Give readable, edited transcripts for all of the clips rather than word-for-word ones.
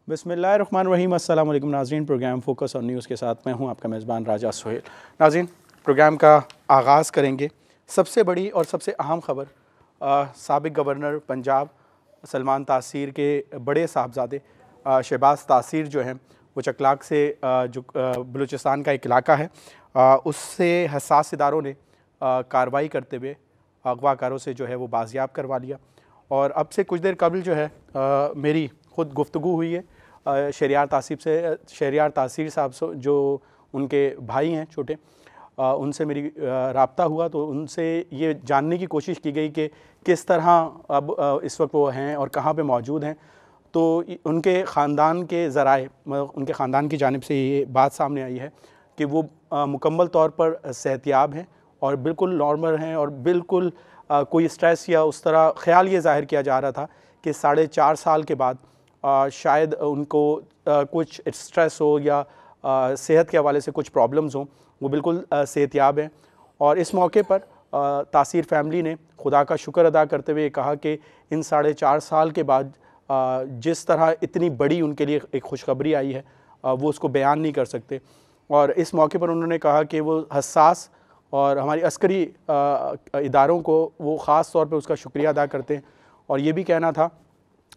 बिस्मिल्लाहिर्रहमानिर्रहीम। अस्सलाम वालेकुम नाज़रीन, प्रोग्राम फोकस ऑन न्यूज़ के साथ मैं हूं आपका मेज़बान राजा सोहेल। नाज़रीन, प्रोग्राम का आगाज़ करेंगे। सबसे बड़ी और सबसे अहम ख़बर, साबिक़ गवर्नर पंजाब सलमान तासीर के बड़े साहबजादे शहबाज तासीर जो हैं वो चकलाक से जो बलूचिस्तान का एक इलाका है उससे हसास इदारों ने कार्रवाई करते हुए अगवाकारों से जो है वो बाजियाब करवा लिया। और अब से कुछ देर कबल जो है मेरी ख़ुद गुफ्तगू हुई है शहरियार तासीर साहब से, जो उनके भाई हैं छोटे, उनसे मेरी राब्ता हुआ तो उनसे ये जानने की कोशिश की गई कि किस तरह अब इस वक्त वो हैं और कहाँ पे मौजूद हैं। तो उनके ख़ानदान के ज़राए, मतलब उनके ख़ानदान की जानिब से ये बात सामने आई है कि वो मुकम्मल तौर पर सेहतियाब हैं और बिल्कुल नॉर्मल हैं और बिल्कुल कोई स्ट्रेस या उस तरह ख़्याल ये ज़ाहिर किया जा रहा था कि 4.5 साल के बाद शायद उनको कुछ स्ट्रेस हो या सेहत के हवाले से कुछ प्रॉब्लम्स हों। वो बिल्कुल सेहतियाब हैं। और इस मौके पर तासीर फैमिली ने खुदा का शुक्र अदा करते हुए कहा कि इन 4.5 साल के बाद जिस तरह इतनी बड़ी उनके लिए एक खुशखबरी आई है वो उसको बयान नहीं कर सकते। और इस मौके पर उन्होंने कहा कि वो हसास और हमारी अस्करी इदारों को वो ख़ास तौर पे उसका शुक्रिया अदा करते हैं। और ये भी कहना था,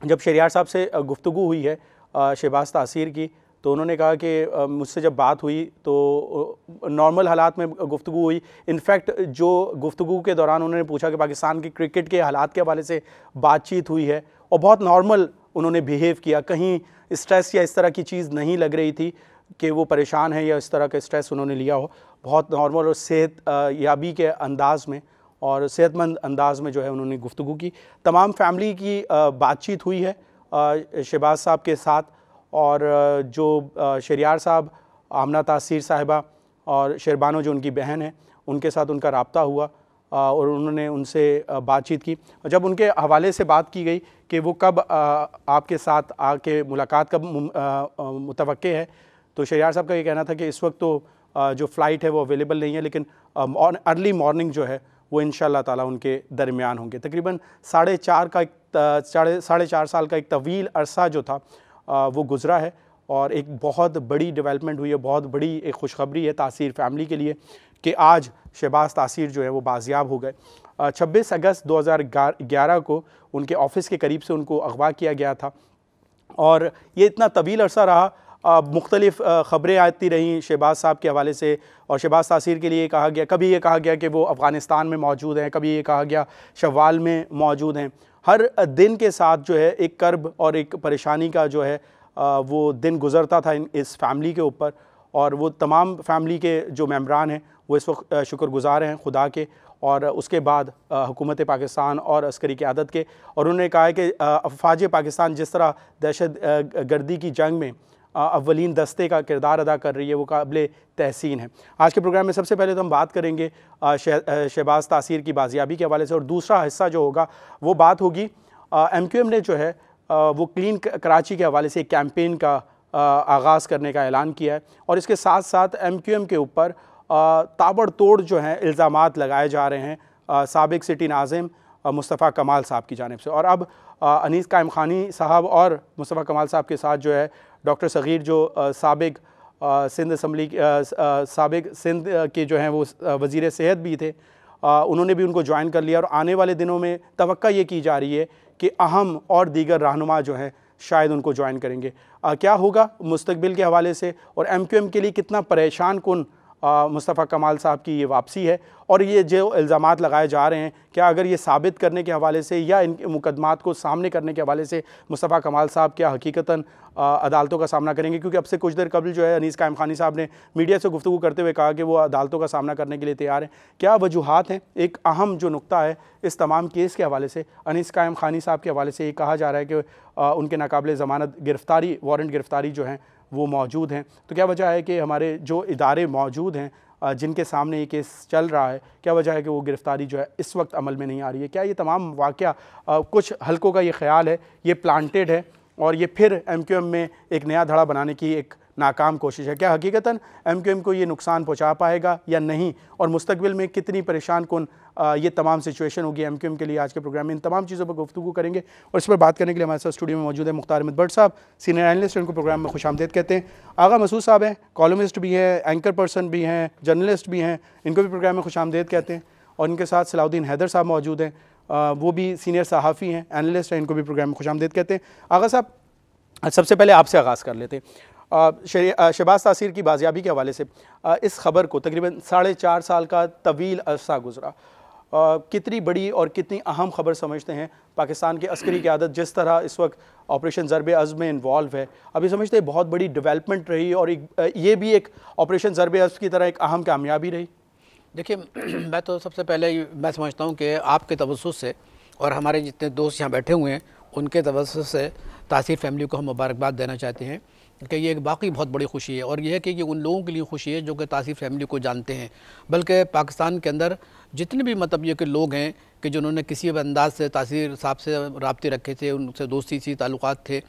जब शहरियार साहब से गुफ्तगू हुई है शहबाज तासीर की, तो उन्होंने कहा कि मुझसे जब बात हुई तो नॉर्मल हालात में गुफ्तगू हुई। इनफैक्ट जो गुफ्तगू के दौरान उन्होंने पूछा कि पाकिस्तान की क्रिकेट के हालात के हवाले से बातचीत हुई है और बहुत नॉर्मल उन्होंने बिहेव किया। कहीं स्ट्रेस या इस तरह की चीज़ नहीं लग रही थी कि वो परेशान है या इस तरह का स्ट्रेस उन्होंने लिया हो। बहुत नॉर्मल और सेहत याबी के अंदाज़ में और सेहतमंद अंदाज में जो है उन्होंने गुफ्तगू की। तमाम फैमिली की बातचीत हुई है शहबाज साहब के साथ। और जो शहरियार साहब, आमना तासीर साहिबा और शहरबानो जो उनकी बहन है, उनके साथ उनका रब्ता हुआ और उन्होंने उनसे बातचीत की। जब उनके हवाले से बात की गई कि वो कब आपके साथ आके मुलाकात कब मुतवक्के है, तो शहरियार साहब का ये कहना था कि इस वक्त तो जो फ़्लाइट है वो अवेलेबल नहीं है, लेकिन अर्ली मॉर्निंग जो है वो इंशाअल्लाह ताला उनके दरमियान होंगे। तकरीबन 4.5 साल का एक तवील अरसा जो था वो गुज़रा है और एक बहुत बड़ी डेवलपमेंट हुई है, बहुत बड़ी एक खुशखबरी है तासीर फैमिली के लिए कि आज शहबाज तासीर जो है वो बाजियाब हो गए। 26 अगस्त 2011 को उनके ऑफ़िस के करीब से उनको अगवा किया गया था और ये इतना तवील अरसा रहा। मुख्तलिफ ख़बरें आती रहीं शहबाज साहब के हवाले से और शहबाज तासीर के लिए कहा गया, कभी ये कहा गया कि वो अफ़गानिस्तान में मौजूद हैं, कभी ये कहा गया शव्वाल में मौजूद हैं। हर दिन के साथ जो है एक कर्ब और एक परेशानी का जो है वो दिन गुज़रता था इस फैमिली के ऊपर। और वो तमाम फैमिली के जो मेम्बरान हैं वो इस वक्त शुक्रगुज़ार हैं खुदा के और उसके बाद हुकूमत पाकिस्तान और अस्करी क़यादत के। और उन्होंने कहा है कि अफ़वाज पाकिस्तान जिस तरह दहशत गर्दी की जंग में अव्वलीन दस्ते का किरदार अदा कर रही है वो काबिल तहसीन है। आज के प्रोग्राम में सबसे पहले तो हम बात करेंगे शहबाज तासीर की बाजियाबी के हवाले से और दूसरा हिस्सा जो होगा वो बात होगी MQM ने जो है वो क्लीन कराची के हवाले से एक कैंपेन का आगाज़ करने का ऐलान किया है। और इसके साथ साथ MQM के ऊपर ताबड़तोड़ जो हैं इल्ज़ामात लगाए जा रहे हैं साबिक़ सिटी नाज़िम मुस्तफ़ा कमाल साहब की जानिब से। और अब अनीस कायम खानी साहब और मुस्तफ़ा कमाल साहब के साथ जो है डॉक्टर सग़ीर जो साबिक़ सिंध असम्बली साबिक़ सिंध के जो हैं वो वज़ीर सेहत भी थे, उन्होंने भी उनको ज्वाइन कर लिया। और आने वाले दिनों में तवक्का ये की जा रही है कि अहम और दीगर रहनुमा जो हैं शायद उनको ज्वाइन करेंगे। क्या होगा मुस्तकबिल के हवाले से और MQM के लिए कितना परेशान कुन मुस्तफ़ा कमाल साहब की ये वापसी है और ये जो इल्ज़ामात लगाए जा रहे हैं, क्या अगर ये साबित करने के हवाले से या इन मुकदमात को सामने करने के हवाले से मुस्तफ़ा कमाल साहब क्या हकीकतन अदालतों का सामना करेंगे? क्योंकि अब से कुछ देर कबल जो है अनीस कायम खानी साहब ने मीडिया से गुफ्तगू करते हुए कहा कि वो अदालतों का सामना करने के लिए तैयार हैं। क्या वजूहात हैं? एक अहम जो नुक्ता है इस तमाम केस के हवाले से, अनीस कायम खानी साहब के हवाले से ये कहा जा रहा है कि उनके नाकाबिल ज़मानत गिरफ़्तारी, वारंट गिरफ़्तारी जो हैं वो मौजूद हैं। तो क्या वजह है कि हमारे जो इदारे मौजूद हैं जिनके सामने ये केस चल रहा है, क्या वजह है कि वो गिरफ़्तारी जो है इस वक्त अमल में नहीं आ रही है? क्या ये तमाम वाक़या कुछ हलकों का ये ख़्याल है ये प्लांटेड है और ये फिर MQM में एक नया धड़ा बनाने की एक नाकाम कोशिश है। क्या हकीकतन MQM को ये नुकसान पहुँचा पाएगा या नहीं, और मुस्तकबिल में कितनी परेशान कौन ये तमाम सिचुएशन होगी MQM के लिए? आज के प्रोग्राम में इन तमाम चीज़ों पर गुफ्तगू करेंगे और इस पर बात करने के लिए हमारे साथ स्टूडियो में मौजूद है मुख्तार अहमद भट्ट साहब, सीनियर एनालिस्ट, इनको प्रोग्राम में खुशामदीद कहते हैं। आगा मसूद साहब हैं, कॉलमिस्ट भी हैं, एंकर पर्सन भी हैं, जर्नलिस्ट भी हैं, इनको भी प्रोग्राम में खुशामदीद कहते हैं। और इनके साथ सलाउद्दीन हैदर साहब मौजूद हैं, वो भी सीनियर सहाफ़ी हैं, एनालिस्ट हैं, इनको भी प्रोग्राम में खुशामदीद कहते हैं। आगा साहब, सबसे पहले आपसे आगाज़ कर लेते हैं। शहबाज तासीर की बाजियाबी के हवाले से इस खबर को तकरीबन 4.5 साल का तवील अरसा गुजरा, कितनी बड़ी और कितनी अहम खबर समझते हैं? पाकिस्तान की अस्करी क़यादत जिस तरह इस वक्त ऑपरेशन ज़रब-ए-अज़्म में इन्वॉल्व है, अभी समझते हैं बहुत बड़ी डेवलपमेंट रही और ये भी एक ऑपरेशन ज़रब-ए-अज़्म की तरह एक अहम कामयाबी रही। देखिए, मैं तो सबसे पहले मैं समझता हूँ कि आपके तवज्जुह से और हमारे जितने दोस्त यहाँ बैठे हुए हैं उनके तवज्जुह से तासीर फैमिली को हम मुबारकबाद देना चाहते हैं कि ये एक वाकई बहुत बड़ी खुशी है। और यह है कि ये उन लोगों के लिए खुशी है जो कि तासीर फैमिली को जानते हैं, बल्कि पाकिस्तान के अंदर जितने भी मतलब ये कि लोग हैं कि जिन्होंने किसी भी अंदाज से तासीर साहब से राब्ते रखे थे, उनसे दोस्ती सी ताल्लुकात थे,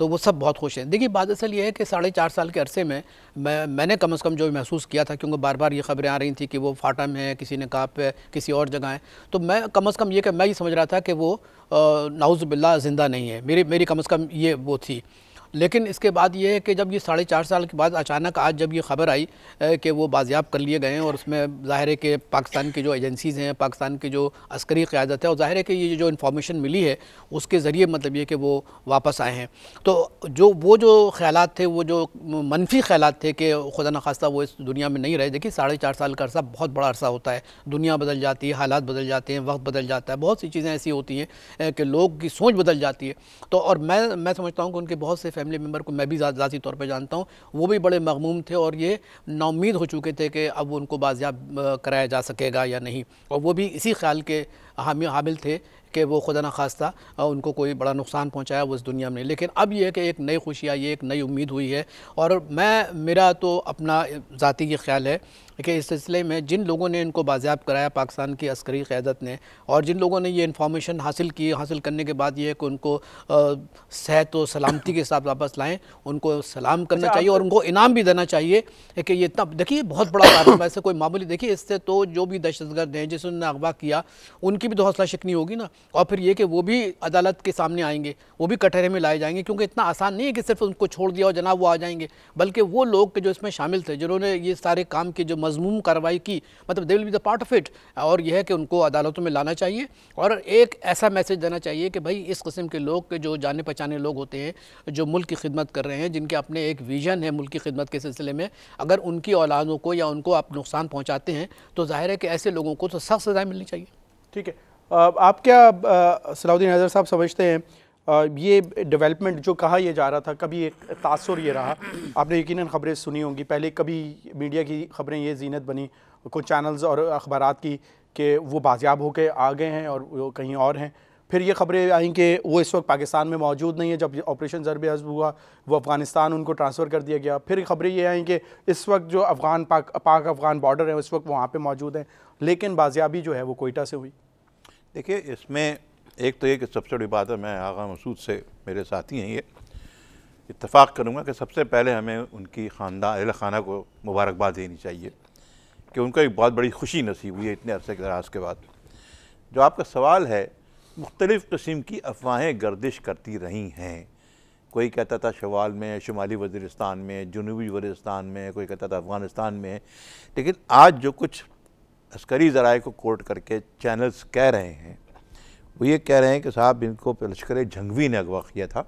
तो वो सब बहुत खुश हैं। देखिए, बात असल ये है कि 4.5 साल के अरसे में मैंने कम से कम जो महसूस किया था, क्योंकि बार बार ये खबरें आ रही थी कि वो फाटा में है, किसी ने कहा पे किसी और जगह है, तो मैं कम से कम ये कि मैं ये समझ रहा था कि वो नाउज़ बिल्लाह ज़िंदा नहीं है, मेरी कम से कम ये वो थी। लेकिन इसके बाद ये है कि जब ये 4.5 साल के बाद अचानक आज जब ये ख़बर आई कि वो बाजियाब कर लिए गए हैं, और उसमें ज़ाहिर है कि पाकिस्तान की जो एजेंसीज़ हैं, पाकिस्तान की जो अस्करी क़यादत है, और ज़ाहिर है कि ये जो इन्फॉर्मेशन मिली है उसके ज़रिए मतलब ये कि वो वापस आए हैं, तो जो ख़यालात थे, वो जो मनफी ख़यालात थे कि खुदा न खास्ता वो इस दुनिया में नहीं रहे। देखिए, 4.5 साल का अरसा बहुत बड़ा अरसा होता है, दुनिया बदल जाती है, हालात बदल जाते हैं, वक्त बदल जाता है, बहुत सी चीज़ें ऐसी होती हैं कि लोग की सोच बदल जाती है। तो और मैं समझता हूँ कि उनके बहुत से फैमिली मेम्बर को मैं भी ज़ाती तौर पे जानता हूँ, वो भी बड़े मग़मूम थे और ये नाउम्मीद हो चुके थे कि अब उनको बाजियाब कराया जा सकेगा या नहीं, और वो भी इसी ख्याल के हामिल थे कि वो खुदा न खास्ता उनको कोई बड़ा नुकसान पहुंचाया वो इस दुनिया में। लेकिन अब ये है कि एक नई खुशी आई है, एक नई उम्मीद हुई है, और मेरा तो अपना ज़ाती ये ख्याल है कि इस सिलसिले में जिन लोगों ने इनको बाजियाब कराया, पाकिस्तान की अस्करी क़यादत ने, और जिन लोगों ने ये इन्फॉर्मेशन हासिल करने के बाद ये है कि उनको सेहत और सलामती के साथ वापस लाएँ, उनको सलाम करना चाहिए और उनको इनाम भी देना चाहिए कि ये इतना, देखिए, बहुत बड़ा कारनामा, ऐसे कोई मामूली, देखिए, इससे तो जो भी दहशतगर्द हैं जिसने अगवा किया उनकी भी तो हौसला शिकनी होगी ना, और फिर ये कि वो भी अदालत के सामने आएंगे, वो भी कटहरे में लाए जाएंगे, क्योंकि इतना आसान नहीं है कि सिर्फ उनको छोड़ दिया और जनाब वो आ जाएंगे, बल्कि वो लोग के जो इसमें शामिल थे, जिन्होंने ये सारे काम की जो मज़मूम कार्रवाई की, मतलब they will be the part of it, और यह है कि उनको अदालतों में लाना चाहिए और एक ऐसा मैसेज देना चाहिए कि भाई इस किस्म के लोग के जो जाने पहचाने लोग होते हैं, जो मुल्क की खिदमत कर रहे हैं, जिनके अपने एक विजन है मुल्क की खिदमत के सिलसिले में, अगर उनकी औलादों को या उनको आप नुकसान पहुँचाते हैं तो जाहिर है कि ऐसे लोगों को तो सख्त सज़ाएँ मिलनी चाहिए। ठीक है, आप क्या सलाउद्दीन हैदर साहब समझते हैं ये डेवलपमेंट जो कहा यह जा रहा था, कभी एक तासुर ये रहा, आपने यकीनन खबरें सुनी होंगी, पहले कभी मीडिया की खबरें ये जीनत बनी कुछ चैनल्स और अखबारात की कि वो बाजियाब होकर आ गए हैं और वो कहीं और हैं, फिर ये खबरें आई कि वो इस वक्त पाकिस्तान में मौजूद नहीं है, जब ऑपरेशन ज़रब-ए-अज़्म हुआ वो अफ़गानिस्तान उनको ट्रांसफ़र कर दिया गया, फिर खबरें ये आई कि इस वक्त जो पाक अफ़गान बॉर्डर है उस वक्त वहाँ पर मौजूद हैं, लेकिन बाजियाबी जो है वो कोयटा से हुई। देखिए, इसमें एक तो ये कि सबसे बड़ी बात है, मैं आगा मसूद से मेरे साथी हैं, ये इत्तेफाक करूँगा कि सबसे पहले हमें उनकी ख़ानदान अहल खाना को मुबारकबाद देनी चाहिए कि उनको एक बहुत बड़ी खुशी नसीब हुई है इतने अरसे के दराज के बाद। जो आपका सवाल है, मुख्तलिफ़ किस्म की अफवाहें गर्दिश करती रही हैं, कोई कहता था शवाल में, शुमाली वज़ीरिस्तान में, जनूबी वज़ीरिस्तान में, कोई कहता था अफ़गानिस्तान में, लेकिन आज जो कुछ अस्करी ज़राए को कोट करके चैनल्स कह रहे हैं वो ये कह रहे हैं कि साहब इनको लश्कर जंगवी ने अगवा किया था,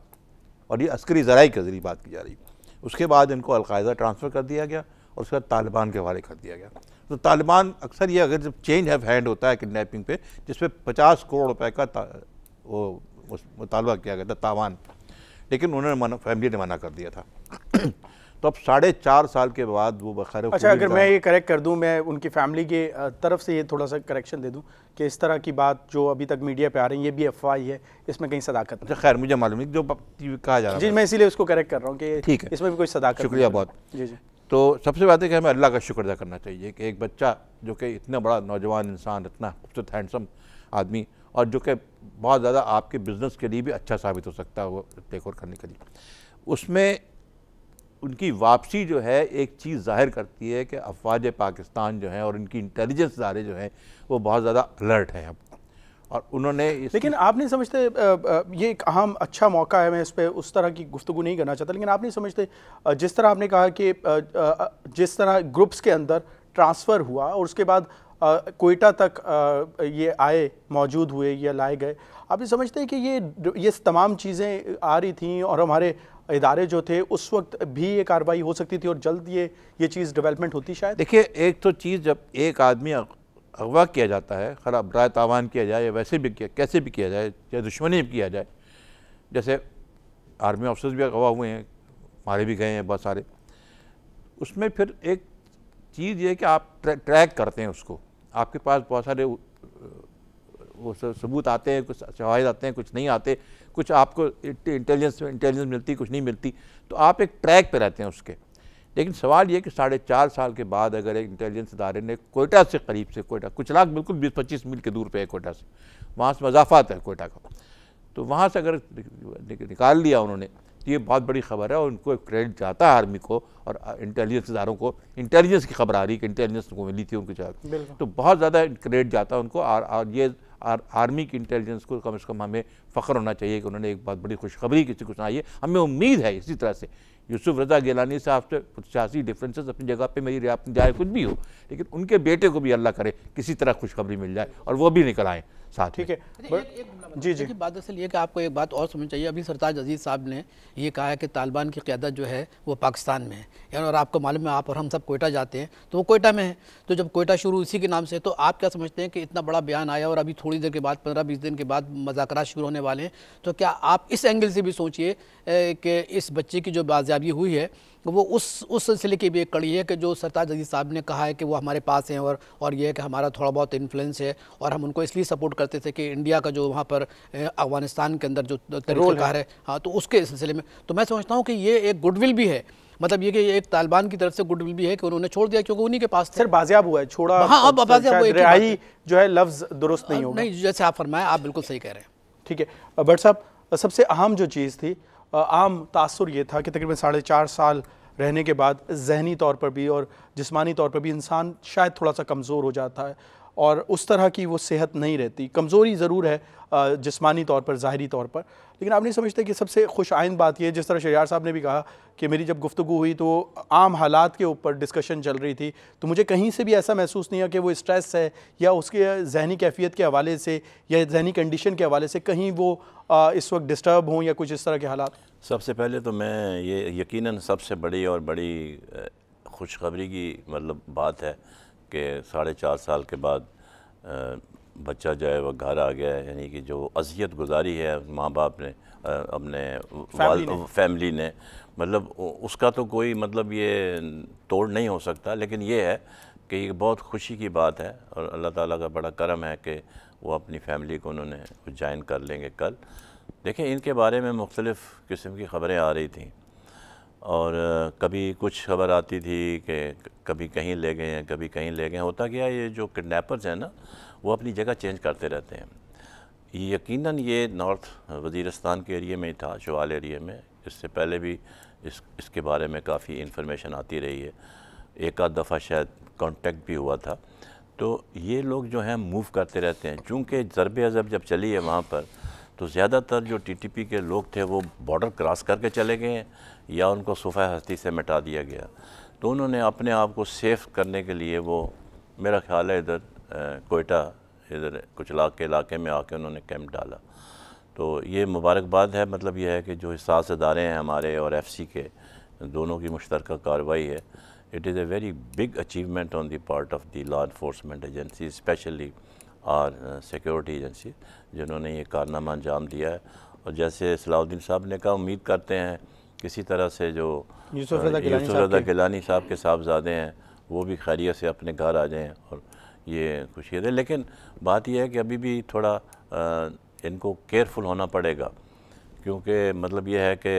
और ये अस्करी ज़राए के ज़रिए बात की जा रही, उसके बाद इनको अलकायदा ट्रांसफ़र कर दिया गया और उसके बाद तालिबान के हवाले कर दिया गया। तो तालिबान अक्सर ये, अगर जब चेंज ऑफ हैंड होता है किडनैपिंग पे, जिसपे 50 करोड़ रुपए का वो मुतालबा किया गया था तावान, लेकिन उन्होंने फैमिली ने मना कर दिया था। तो अब 4.5 साल के बाद वो बखैर। अच्छा, अगर मैं ये करेक्ट कर दूं, मैं उनकी फैमिली के तरफ से ये थोड़ा सा करेक्शन दे दूं कि इस तरह की बात जो अभी तक मीडिया पे आ रही है ये भी अफवाह ही है, इसमें कहीं सदाकत नहीं। खैर, मुझे मालूम नहीं जो कहा जा रहा है, जी, मैं इसीलिए उसको करेक्ट कर रहा हूँ कि ठीक है, इसमें भी कोई सदाकत। शुक्रिया बहुत। जी जी। तो सबसे बात है कि हमें अल्लाह का शुक्र अदा करना चाहिए कि एक बच्चा जो कि इतना बड़ा नौजवान इंसान, इतना खूबसूरत हैंडसम आदमी, और जो कि बहुत ज़्यादा आपके बिज़नेस के लिए भी अच्छा साबित हो सकता है वो टेक ओवर करने के लिए, उसमें उनकी वापसी जो है एक चीज़ जाहिर करती है कि अफवाज पाकिस्तान जो है और उनकी इंटेलिजेंस इदारे जो हैं वो बहुत ज़्यादा अलर्ट है अब, और उन्होंने लेकिन आप नहीं समझते ये एक अहम अच्छा मौका है, मैं इस पर उस तरह की गुफ्तगू नहीं करना चाहता, लेकिन आप नहीं समझते जिस तरह आपने कहा कि जिस तरह ग्रुप्स के अंदर ट्रांसफ़र हुआ और उसके बाद कोयटा तक ये आए, मौजूद हुए या लाए गए, आप ये समझते हैं कि ये तमाम चीज़ें आ रही थीं और हमारे इदारे जो थे उस वक्त भी ये कार्रवाई हो सकती थी और जल्द ये चीज़ डेवलपमेंट होती शायद? देखिए, एक तो चीज़ जब एक आदमी अगवा किया जाता है, खराब राय तावान किया जाए या वैसे भी किया, कैसे भी किया जाए, या दुश्मनी भी किया जाए, जैसे आर्मी ऑफिसर्स भी अगवा हुए हैं, मारे भी गए हैं बहुत सारे, उसमें फिर एक चीज़ ये कि आप ट्रैक करते हैं उसको, आपके पास बहुत सारे वो सबूत आते हैं, कुछ शवाहिद आते हैं, कुछ नहीं आते, कुछ आपको इंटेलिजेंस मिलती, कुछ नहीं मिलती, तो आप एक ट्रैक पे रहते हैं उसके। लेकिन सवाल ये कि 4.5 साल के बाद अगर एक इंटेलिजेंस इदारे ने कोयटा से करीब से, कोयटा कुछ लाख बिल्कुल 20-25 मील के दूर पे है कोयटा से, वहाँ से मजाफात है कोयटा का, तो वहाँ से अगर निकाल लिया उन्होंने, ये बहुत बड़ी खबर है और उनको क्रेडिट जाता है आर्मी को और इंटेलिजेंस इदारों को। इंटेलिजेंस की खबर आ रही है कि इंटेलिजेंस को मिली थी उनकी जगह, तो बहुत ज़्यादा क्रेडिट जाता है उनको। और ये आर्मी की इंटेलिजेंस को कम से कम हमें फ़ख्र होना चाहिए कि उन्होंने एक बहुत बड़ी खुशखबरी किसी को सुनाई है। हमें उम्मीद है इसी तरह से यूसुफ रज़ा गिलानी साहब से सियासी डिफरेंसेस अपनी जगह पे, मेरी अपनी जाए कुछ भी हो, लेकिन उनके बेटे को भी अल्लाह करे किसी तरह खुशखबरी मिल जाए और वो भी निकल आए साथ। ठीक है, जी जी, बात असल ये कि आपको एक बात और समझ चाहिए। अभी सरताज अजीज़ साहब ने ये कहा है कि तालिबान की क़यादत जो है वो पाकिस्तान में है, यानी और आपको मालूम है, आप और हम सब कोयटा जाते हैं तो वो कोयटा में है, तो जब कोयटा शुरू इसी के नाम से, तो आप क्या समझते हैं कि इतना बड़ा बयान आया और अभी थोड़ी देर के बाद 15-20 दिन के बाद मुज़ाकरात शुरू होने वाले हैं, तो क्या आप इस एंगल से भी सोचिए कि इस बच्चे की जो बाजियाबी हुई है वो उस सिलसिले की भी एक कड़ी है कि जो सरताज अजीज़ साहब ने कहा है कि वो हमारे पास हैं और ये है कि हमारा थोड़ा बहुत इन्फ्लुएंस है और हम उनको इसलिए सपोर्ट करते थे कि इंडिया का जो वहाँ पर अफगानिस्तान के अंदर जो तरीक़ाकार है, हाँ, तो उसके सिलसिले में तो मैं समझता हूँ कि ये एक गुडविल भी है, मतलब ये कि एक तालिबान की तरफ से गुडविल भी है कि उन्होंने छोड़ दिया क्योंकि उन्हीं के पास सिर्फ बाजियाब हुआ है, छोड़ा। हाँ, अब बाजियाब हुआ, रिहाई जो है लफ्ज़ दुरुस्त नहीं होगा। नहीं, जैसे आप फरमाएं, आप बिल्कुल सही कह रहे हैं। ठीक है भट्ट साहब, सबसे अहम जो चीज़ थी, आम तासुर ये था कि तकरीबन 4.5 साल रहने के बाद ज़हनी तौर पर भी और जिस्मानी तौर पर भी इंसान शायद थोड़ा सा कमज़ोर हो जाता है और उस तरह की वो सेहत नहीं रहती। कमज़ोरी ज़रूर है जिस्मानी तौर पर, ज़ाहिरी तौर पर, लेकिन आप नहीं समझते कि सबसे खुश आइंद बात यह, जिस तरह शहरयार साहब ने भी कहा कि मेरी जब गुफ्तगू हुई तो आम हालात के ऊपर डिस्कशन चल रही थी, तो मुझे कहीं से भी ऐसा महसूस नहीं हुआ कि वो स्ट्रेस है या उसके जहनी कैफियत के हवाले से या जहनी कंडीशन के हवाले से कहीं वो इस वक्त डिस्टर्ब हों या कुछ इस तरह के हालात। सबसे पहले तो मैं ये यकीनन सबसे बड़ी और बड़ी खुशखबरी की मतलब बात है कि 4.5 साल के बाद बच्चा जो है वो घर आ गया है, यानी कि जो अज़ियत गुजारी है माँ बाप ने अपने फैमिली ने, मतलब उसका तो कोई मतलब ये तोड़ नहीं हो सकता। लेकिन ये है कि ये बहुत खुशी की बात है और अल्लाह ताला का बड़ा करम है कि वो अपनी फैमिली को उन्होंने ज्वाइन कर लेंगे कल। देखिए, इनके बारे में मुख्तलिफ़ किस्म की ख़बरें आ रही थी और कभी कुछ खबर आती थी कि कभी कहीं ले गए हैं, कभी कहीं ले गए हैं। होता क्या है, ये जो किडनैपर्स हैं ना, वो अपनी जगह चेंज करते रहते हैं। यकीनन ये नॉर्थ वज़ीरिस्तान के एरिया में ही था, शवाल एरिया में। इससे पहले भी इसके बारे में काफ़ी इन्फॉर्मेशन आती रही है, एक आध दफ़ा शायद कांटेक्ट भी हुआ था। तो ये लोग जो हैं मूव करते रहते हैं। चूँकि ज़रबे अज़ब जब चली है वहाँ पर, तो ज़्यादातर जो टीटीपी के लोग थे वो बॉर्डर क्रॉस करके चले गए हैं या उनको सुफ़ा हस्ती से मिटा दिया गया। तो उन्होंने अपने आप को सेफ़ करने के लिए वो, मेरा ख़्याल है, इधर कोयटा, इधर कुछ के इलाके में आके उन्होंने कैंप डाला। तो ये मुबारकबाद है। मतलब ये है कि जो हिसास इदारे हैं हमारे और एफसी के, दोनों की मुश्तरका कार्रवाई है। It is a very big achievement on the part of the law enforcement agency, specially और सिक्योरिटी एजेंसी, जिन्होंने ये कारनामा अंजाम दिया है। और जैसे सलाउद्दीन साहब ने कहा, उम्मीद करते हैं किसी तरह से जो यूसुफ रज़ा गिलानी साहब के साहबजादे हैं वो भी खैरियत से अपने घर आ जाएं और ये खुशी है। लेकिन बात यह है कि अभी भी थोड़ा इनको केयरफुल होना पड़ेगा, क्योंकि मतलब ये है कि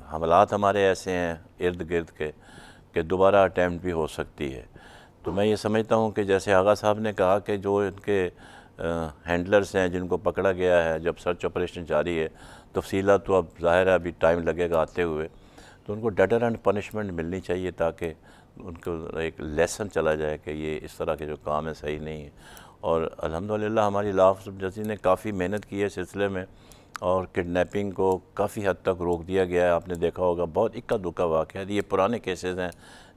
हमलात हमारे ऐसे हैं इर्द गिर्द के कि दोबारा अटैम्प्ट भी हो सकती है। तो मैं ये समझता हूँ कि जैसे आगा साहब ने कहा कि जो इनके हैंडलर्स हैं जिनको पकड़ा गया है, जब सर्च ऑपरेशन जारी है, तफसीलात तो अब ज़ाहिर है अभी टाइम लगेगा आते हुए, तो उनको डेटरेंट पनिशमेंट मिलनी चाहिए ताकि उनको एक लेसन चला जाए कि ये इस तरह के जो काम है सही नहीं है। और अल्हम्दुलिल्लाह हमारी लॉ ऑफिसर जजी ने काफ़ी मेहनत की है इस सिलसिले में और किडनैपिंग को काफ़ी हद तक रोक दिया गया है। आपने देखा होगा बहुत इक्का दुक्का वाक़या है, ये पुराने केसेस हैं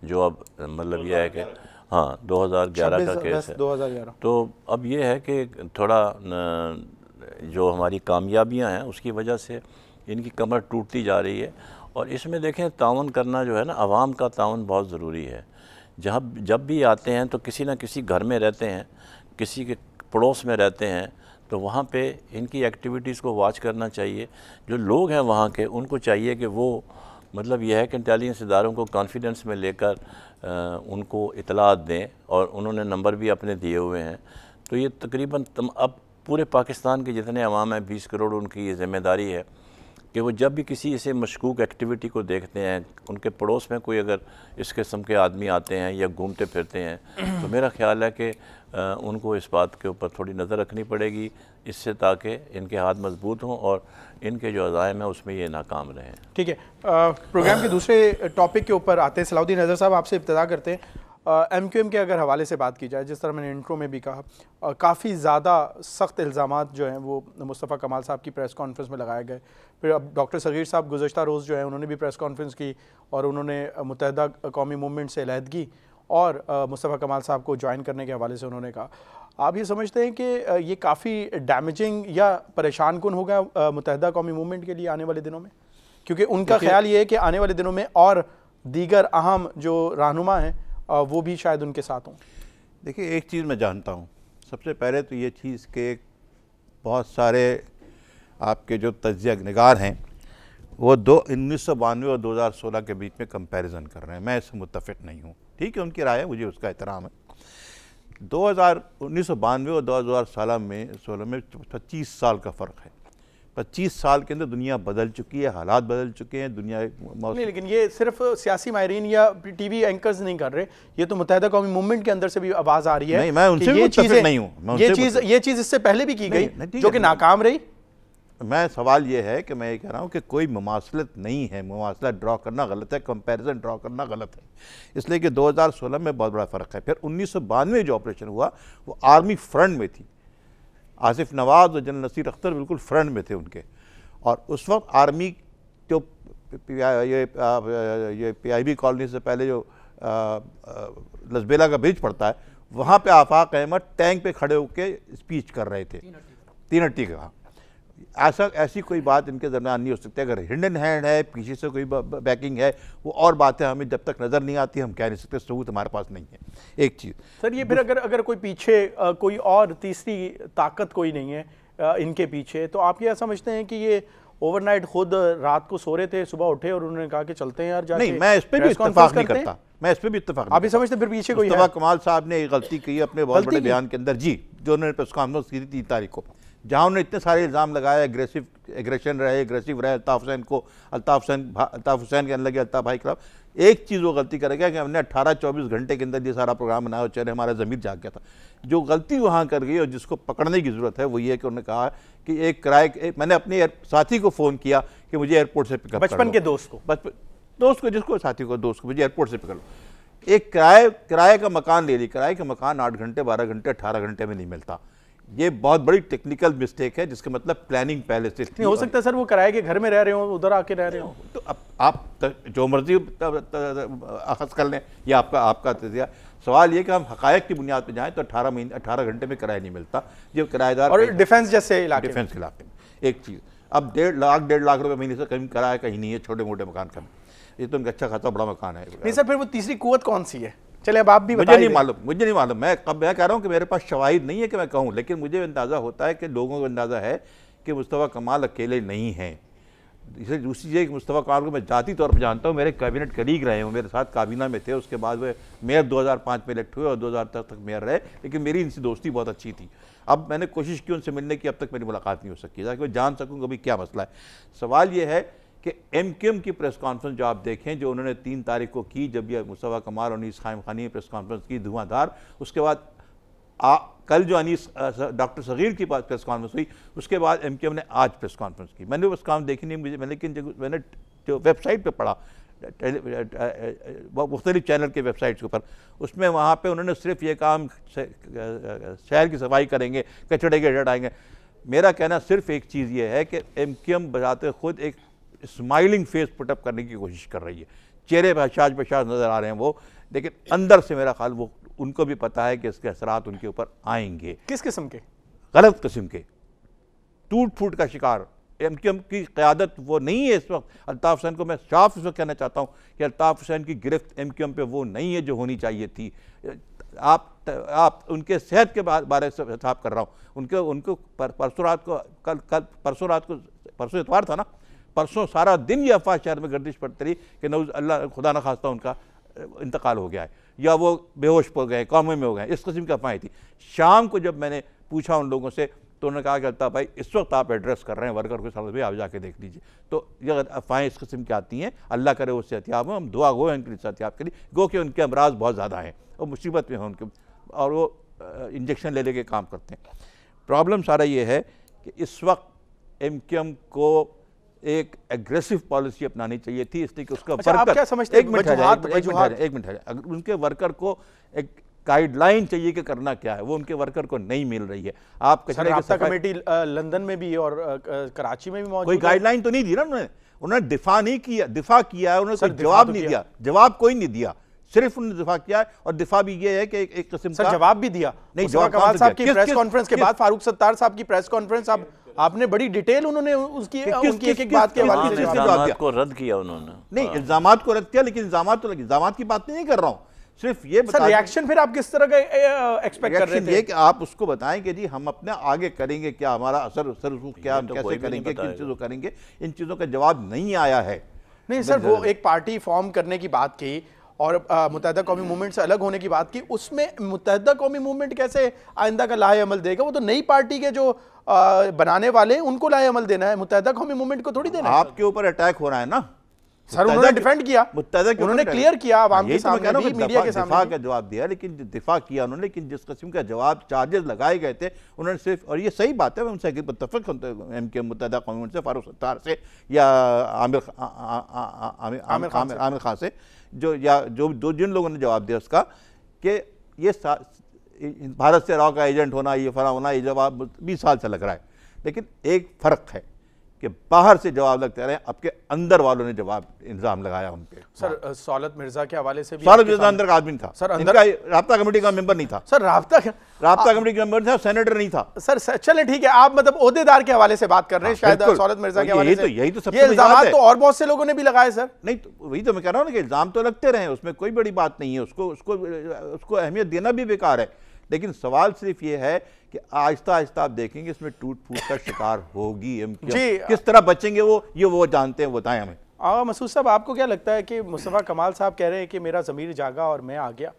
जो अब मतलब यह है कि हाँ 2011 का केस है 2011। तो अब ये है कि थोड़ा जो हमारी कामयाबियां हैं उसकी वजह से इनकी कमर टूटती जा रही है। और इसमें देखें ताउन करना जो है ना, आवाम का ताउन बहुत ज़रूरी है। जब भी आते हैं तो किसी न किसी घर में रहते हैं, किसी के पड़ोस में रहते हैं, तो वहाँ पे इनकी एक्टिविटीज़ को वॉच करना चाहिए। जो लोग हैं वहाँ के उनको चाहिए कि वो मतलब यह है कि इंटेलिजेंस इदारों को कॉन्फिडेंस में लेकर उनको इतलात दें और उन्होंने नंबर भी अपने दिए हुए हैं। तो ये तकरीबन अब पूरे पाकिस्तान के जितने अवाम हैं 20 करोड़, उनकी ये ज़िम्मेदारी है कि वो जब भी किसी ऐसे मशकूक एक्टिविटी को देखते हैं, उनके पड़ोस में कोई अगर इस किस्म के आदमी आते हैं या घूमते फिरते हैं तो मेरा ख्याल है कि उनको इस बात के ऊपर थोड़ी नज़र रखनी पड़ेगी, इससे ताकि इनके हाथ मजबूत हों और इनके जो अज़ाइम है उसमें ये नाकाम रहें। ठीक है, प्रोग्राम के दूसरे टॉपिक के ऊपर आते हैं। सलाउद्दीन हैदर साहब, आपसे इब्तिदा करते हैं। MQM के अगर हवाले से बात की जाए, जिस तरह मैंने इंट्रो में भी कहा, काफ़ी ज़्यादा सख्त इल्ज़ामात जो हैं वो मुस्तफ़ा कमाल साहब की प्रेस कॉन्फ्रेंस में लगाए गए। फिर अब डॉक्टर सगीर साहब गुज़श्ता रोज़ जो है उन्होंने भी प्रेस कॉन्फ्रेंस की और उन्होंने मुत्तहिदा कौमी मूवमेंट से अलहदगी और मुस्तफ़ा कमाल साहब को ज्वाइन करने के हवाले से उन्होंने कहा। आप ये समझते हैं कि ये काफ़ी डैमेजिंग या परेशान कुन होगा मुत्तहिदा कौमी मूवमेंट के लिए आने वाले दिनों में? क्योंकि उनका ख्याल ये है कि आने वाले दिनों में और दीगर अहम जो रहनुमा हैं वो भी शायद उनके साथ हों। देखिए, एक चीज़ मैं जानता हूँ, सबसे पहले तो ये चीज़ के बहुत सारे आपके जो तज्ज़िया निगार हैं वो 1992 और 2016 के बीच में कंपैरिजन कर रहे हैं। मैं इससे मुत्तफ़िक़ नहीं हूँ। ठीक है, उनकी राय है, मुझे उसका एहतराम है। 1992 और 2016 में 25 साल का फ़र्क है। 25 साल के अंदर दुनिया बदल चुकी है, हालात बदल चुके हैं, दुनिया नहीं, लेकिन ये सिर्फ सियासी माहिरीन या टीवी एंकर्स नहीं कर रहे, ये तो मुत्तहिदा कौमी मूवमेंट के अंदर से भी आवाज़ आ रही है। नहीं, मैं उनसे भी मुत्तफ़िक़ नहीं हूँ। ये चीज़ इससे पहले भी की गई जो कि नाकाम रही। मैं सवाल ये है कि मैं ये कह रहा हूँ कि कोई मुमासलत नहीं है, मुमासला ड्रॉ करना गलत है, कंपैरिजन ड्रॉ करना गलत है, इसलिए कि 2016 में बहुत बड़ा फ़र्क है। फिर 1992 जो ऑपरेशन हुआ वो आर्मी फ्रंट में थी, आसिफ नवाज़ और जनरल नसीर अख्तर बिल्कुल फ्रंट में थे उनके, और उस वक्त आर्मी जो ये PIB कॉलोनी से पहले जो लसबेला का ब्रिज पड़ता है वहाँ पे आफाक अहमद टैंक पे खड़े होकर स्पीच कर रहे थे, तीन अट्टी का। ऐसी कोई बात इनके दरमियान नहीं हो सकती। अगर हिडन हैंड है, पीछे से कोई बैकिंग है, वो और बातें हमें जब तक नज़र नहीं आती हम कह नहीं सकते, सबूत हमारे पास नहीं है। एक चीज़ सर, ये फिर अगर कोई पीछे कोई और तीसरी ताकत कोई नहीं है इनके पीछे, तो आप ये समझते हैं कि ये ओवरनाइट खुद रात को सो रहे थे, सुबह उठे और उन्होंने कहा कि चलते हैं यार जाके? नहीं, मैं इस पर भी इत्तेफाक नहीं करता, मैं इस पर भी इत्तेफाक। आप ये समझते फिर पीछे कोई है? मुस्तफ़ा कमाल साहब ने एक गलती की अपने बहुत बड़े बयान के अंदर, जी, जो उन्होंने प्रेस कॉन्फ्रेंस की थी 3 तारीख को, जहाँ उन्होंने इतने सारे इल्ज़ाम लगाए, एग्रेसिव रहे अल्ताफ़ हुसैन के लगे अल्ताफ़ भाई के खिलाफ। एक चीज़ वो गलती करेगा कि हमने 18-24 घंटे के अंदर ये सारा प्रोग्राम बनाया और चले हमारा ज़मीर जाग गया था। जो गलती वहाँ कर गई और जिसको पकड़ने की ज़रूरत है वो ये है कि उन्होंने कहा कि एक मैंने अपने साथी को फ़ोन किया कि मुझे एयरपोर्ट से पिकअप, बचपन के दोस्त को जिसको साथी को दोस्त को मुझे एयरपोर्ट से पिकअप लो। एक किराए का मकान ले ली, किराए का मकान 8 घंटे 12 घंटे 18 घंटे में नहीं मिलता। ये बहुत बड़ी टेक्निकल मिस्टेक है, जिसका मतलब प्लानिंग पहले से नहीं हो सकता सर, वो किराए के घर में रह रहे हो, उधर आके रह रहे हो, तो अब आप जो मर्जी अखज़ कर लें, ये आपका तज़िया। सवाल ये कि हम हक़ायक़ की बुनियाद पर जाएं तो 18 घंटे में किराया नहीं मिलता। जो किराएदार और डिफेंस जैसे इलाके में एक चीज़, अब 1.5 लाख रुपये महीने से कहीं किराया कहीं नहीं है छोटे मोटे मकान का। ये तो अच्छा खासा बड़ा मकान है। नहीं सर, फिर वो तीसरी कुव्वत कौन सी है? चले अब आप भी मुझे नहीं मालूम। मैं कह रहा हूँ कि मेरे पास शवाहिद नहीं है कि मैं कहूँ, लेकिन मुझे अंदाज़ा होता है कि लोगों को अंदाज़ा है कि मुस्तफ़ा कमाल अकेले नहीं हैं। इसलिए दूसरी चीज़, मुस्तफ़ा कमाल को मैं जाती तौर पर जानता हूँ, मेरे कैबिनेट कलीग रहे हैं, मेरे साथ काबीना में थे, उसके बाद वे मेयर 2005 में इलेक्ट हुए और 2000 तक मेयर रहे, लेकिन मेरी इनसे दोस्ती बहुत अच्छी थी। अब मैंने कोशिश की उनसे मिलने की, अब तक मेरी मुलाकात नहीं हो सकी ताकि मैं जान सकूँ कि भाई क्या मसला है। सवाल ये है कि MQM की प्रेस कॉन्फ्रेंस जो आप देखें, जो उन्होंने 3 तारीख को की, जब यह मुस्तफ़ा कमाल और अनीस खान खानी प्रेस कॉन्फ्रेंस की धुआंधार, उसके बाद कल जो अनीस डॉक्टर सगीर की प्रेस कॉन्फ्रेंस हुई, उसके बाद MQM ने आज प्रेस कॉन्फ्रेंस की। मैंने उस काम देखी नहीं मुझे, लेकिन मैंने जो वेबसाइट पे पढ़ा मुख्तलिफ चैनल के वेबसाइट्स के ऊपर, उसमें वहाँ पे उन्होंने सिर्फ ये काम शहर की सफाई करेंगे, कचड़े के हटाएंगे। मेरा कहना सिर्फ एक चीज़ ये है कि MQM बजाते खुद एक स्माइलिंग फेस पुटअप करने की कोशिश कर रही है। चेहरे पर हशाज बशाज नज़र आ रहे हैं वो, लेकिन अंदर से मेरा ख्याल वो उनको भी पता है कि इसके असरात उनके ऊपर आएंगे। किस किस्म के? गलत किस्म के, टूट फूट का शिकार। MQM की क़यादत वो नहीं है इस वक्त। अल्ताफ़ हुसैन को मैं साफ इस वक्त कहना चाहता हूँ कि अल्ताफ़ हुसैन की गिरफ्त MQM पे वो नहीं है जो होनी चाहिए थी। आप उनके सेहत के बारे से हिसाब कर रहा हूँ। उनको परसों रात को परसों इतवार था ना, परसों सारा दिन ये अफवाह शहर में गर्दिश पड़ती रही कि नौज़ अल्लाह खुदा न खास्ता उनका इंतकाल हो गया है या वो बेहोश हो गए, कौमे में हो गए, इस किस्म की अफवाहें थी। शाम को जब मैंने पूछा उन लोगों से तो उन्होंने कहा कि अल्ताफ़ भाई इस वक्त आप एड्रेस कर रहे हैं वर्कर को, साल भाई आप जाके देख लीजिए। तो ये अफवाहें इस किस्म की आती हैं, अल्लाह करे वो सेहतियाब हो, हम दुआ गो हैं उनके सेहतियाब के लिए, गो कि उनके अमराज बहुत ज़्यादा हैं और मुसीबत में हैं उनके, और वो इंजेक्शन ले लेके काम करते हैं। प्रॉब्लम सारा ये है कि इस वक्त MQM को एक एग्रेसिव पॉलिसी अपनानी चाहिए थी, इसलिए कि उसका अच्छा, आप क्या समझते हैं? एक मिनट है, अगर उनके वर्कर को एक गाइडलाइन चाहिए कि करना क्या है, वो उनके वर्कर को नहीं मिल रही है। आप राब्ता कमेटी लंदन में भी और कराची में भी मौजूद, कोई गाइडलाइन तो नहीं दी ना उन्होंने दिफा नहीं किया, दिफा किया है उन्होंने, कोई जवाब नहीं दिया, जवाब कोई नहीं दिया, सिर्फ उन्होंने दिफा किया है। और दिफा भी ये है कि एक किस्म का जवाब भी दिया नहीं। जवाब कमाल साहब की प्रेस कॉन्फ्रेंस के बाद, फारूक सत्तार साहब की प्रेस कॉन्फ्रेंस, आपने बड़ी डिटेल उन्होंने उनकी एक एक बात के हवाले से इल्जामात को रद्द किया उन्होंने। नहीं, इल्जामात को रद्द किया, लेकिन इल्जामात की बात नहीं कर रहा हूँ, सिर्फ ये रिएक्शन फिर आप किस तरह का एक्सपेक्ट कर रहे थे? ये कि आप उसको बताएं कि जी हम अपने आगे करेंगे क्या, हमारा असर क्या, हम कैसे करेंगे, किन चीज़ों करेंगे, इन चीज़ों का जवाब नहीं आया है। नहीं सर, वो एक पार्टी फॉर्म करने की बात की और मुत्तहिदा कौमी मूवमेंट से अलग होने की बात की, उसमें मुत्तहिदा कौमी मूवमेंट कैसे आइंदा का लाहे अमल देगा? वो तो नई पार्टी के जो बनाने वाले हैं उनको लाहे अमल देना है, मुत्तहिदा कौमी मूवमेंट को थोड़ी देना है। आपके ऊपर अटैक हो रहा है ना सर, उन्होंने डिफेंड किया, उन्होंने क्लियर किया आवाम के सामने भी, मीडिया के सामने दिफा का जवाब दिया, लेकिन दिफा किया उन्होंने, लेकिन जिस किस्म का जवाब चार्जेस लगाए गए थे उन्होंने सिर्फ, और ये सही बात है, मैं उनसे मुत्तफ़िक़ हूं MQM मुत्तहिदा कौमी मूवमेंट से, फारूक सत्तार से या आमिर खान से, जो जिन लोगों ने जवाब दिया उसका कि ये भारत से रॉ का एजेंट होना, ये फला होना, ये जवाब 20 साल से लग रहा है। लेकिन एक फ़र्क है कि बाहर से जवाब लगते रहे, आपके अंदर वालों ने जवाब इल्जाम लगाया उन पे। सर सौलत मिर्जा के हवाले से भी, सौलत मिर्जा अंदर का आदमी था सर, अंदर राब्ता कमेटी का मेंबर नहीं था सर, राब्ता कमेटी का मेंबर था, सेनेटर नहीं था सर। चले ठीक है, आप मतलब ओहदेदार के हवाले से बात कर रहे हैं, शायद सौलत मिर्जा के हवाले से। यही तो सबसे ये इल्जाम तो और बहुत से लोगों ने भी लगाए सर। नहीं, वही तो मैं कह रहा हूँ ना कि इल्जाम तो लगते रहे, उसमें कोई बड़ी बात नहीं है, उसको अहमियत देना भी बेकार है। लेकिन सवाल सिर्फ ये है कि आहिस्ता आहिस्ता आप देखेंगे इसमें टूट फूट का शिकार होगी MQM, किस तरह बचेंगे वो जानते हैं, बताएं हमें। आगा मसूद साहब, आपको क्या लगता है कि मुस्तफ़ा कमाल साहब कह रहे हैं कि मेरा ज़मीर जागा और मैं आ गया,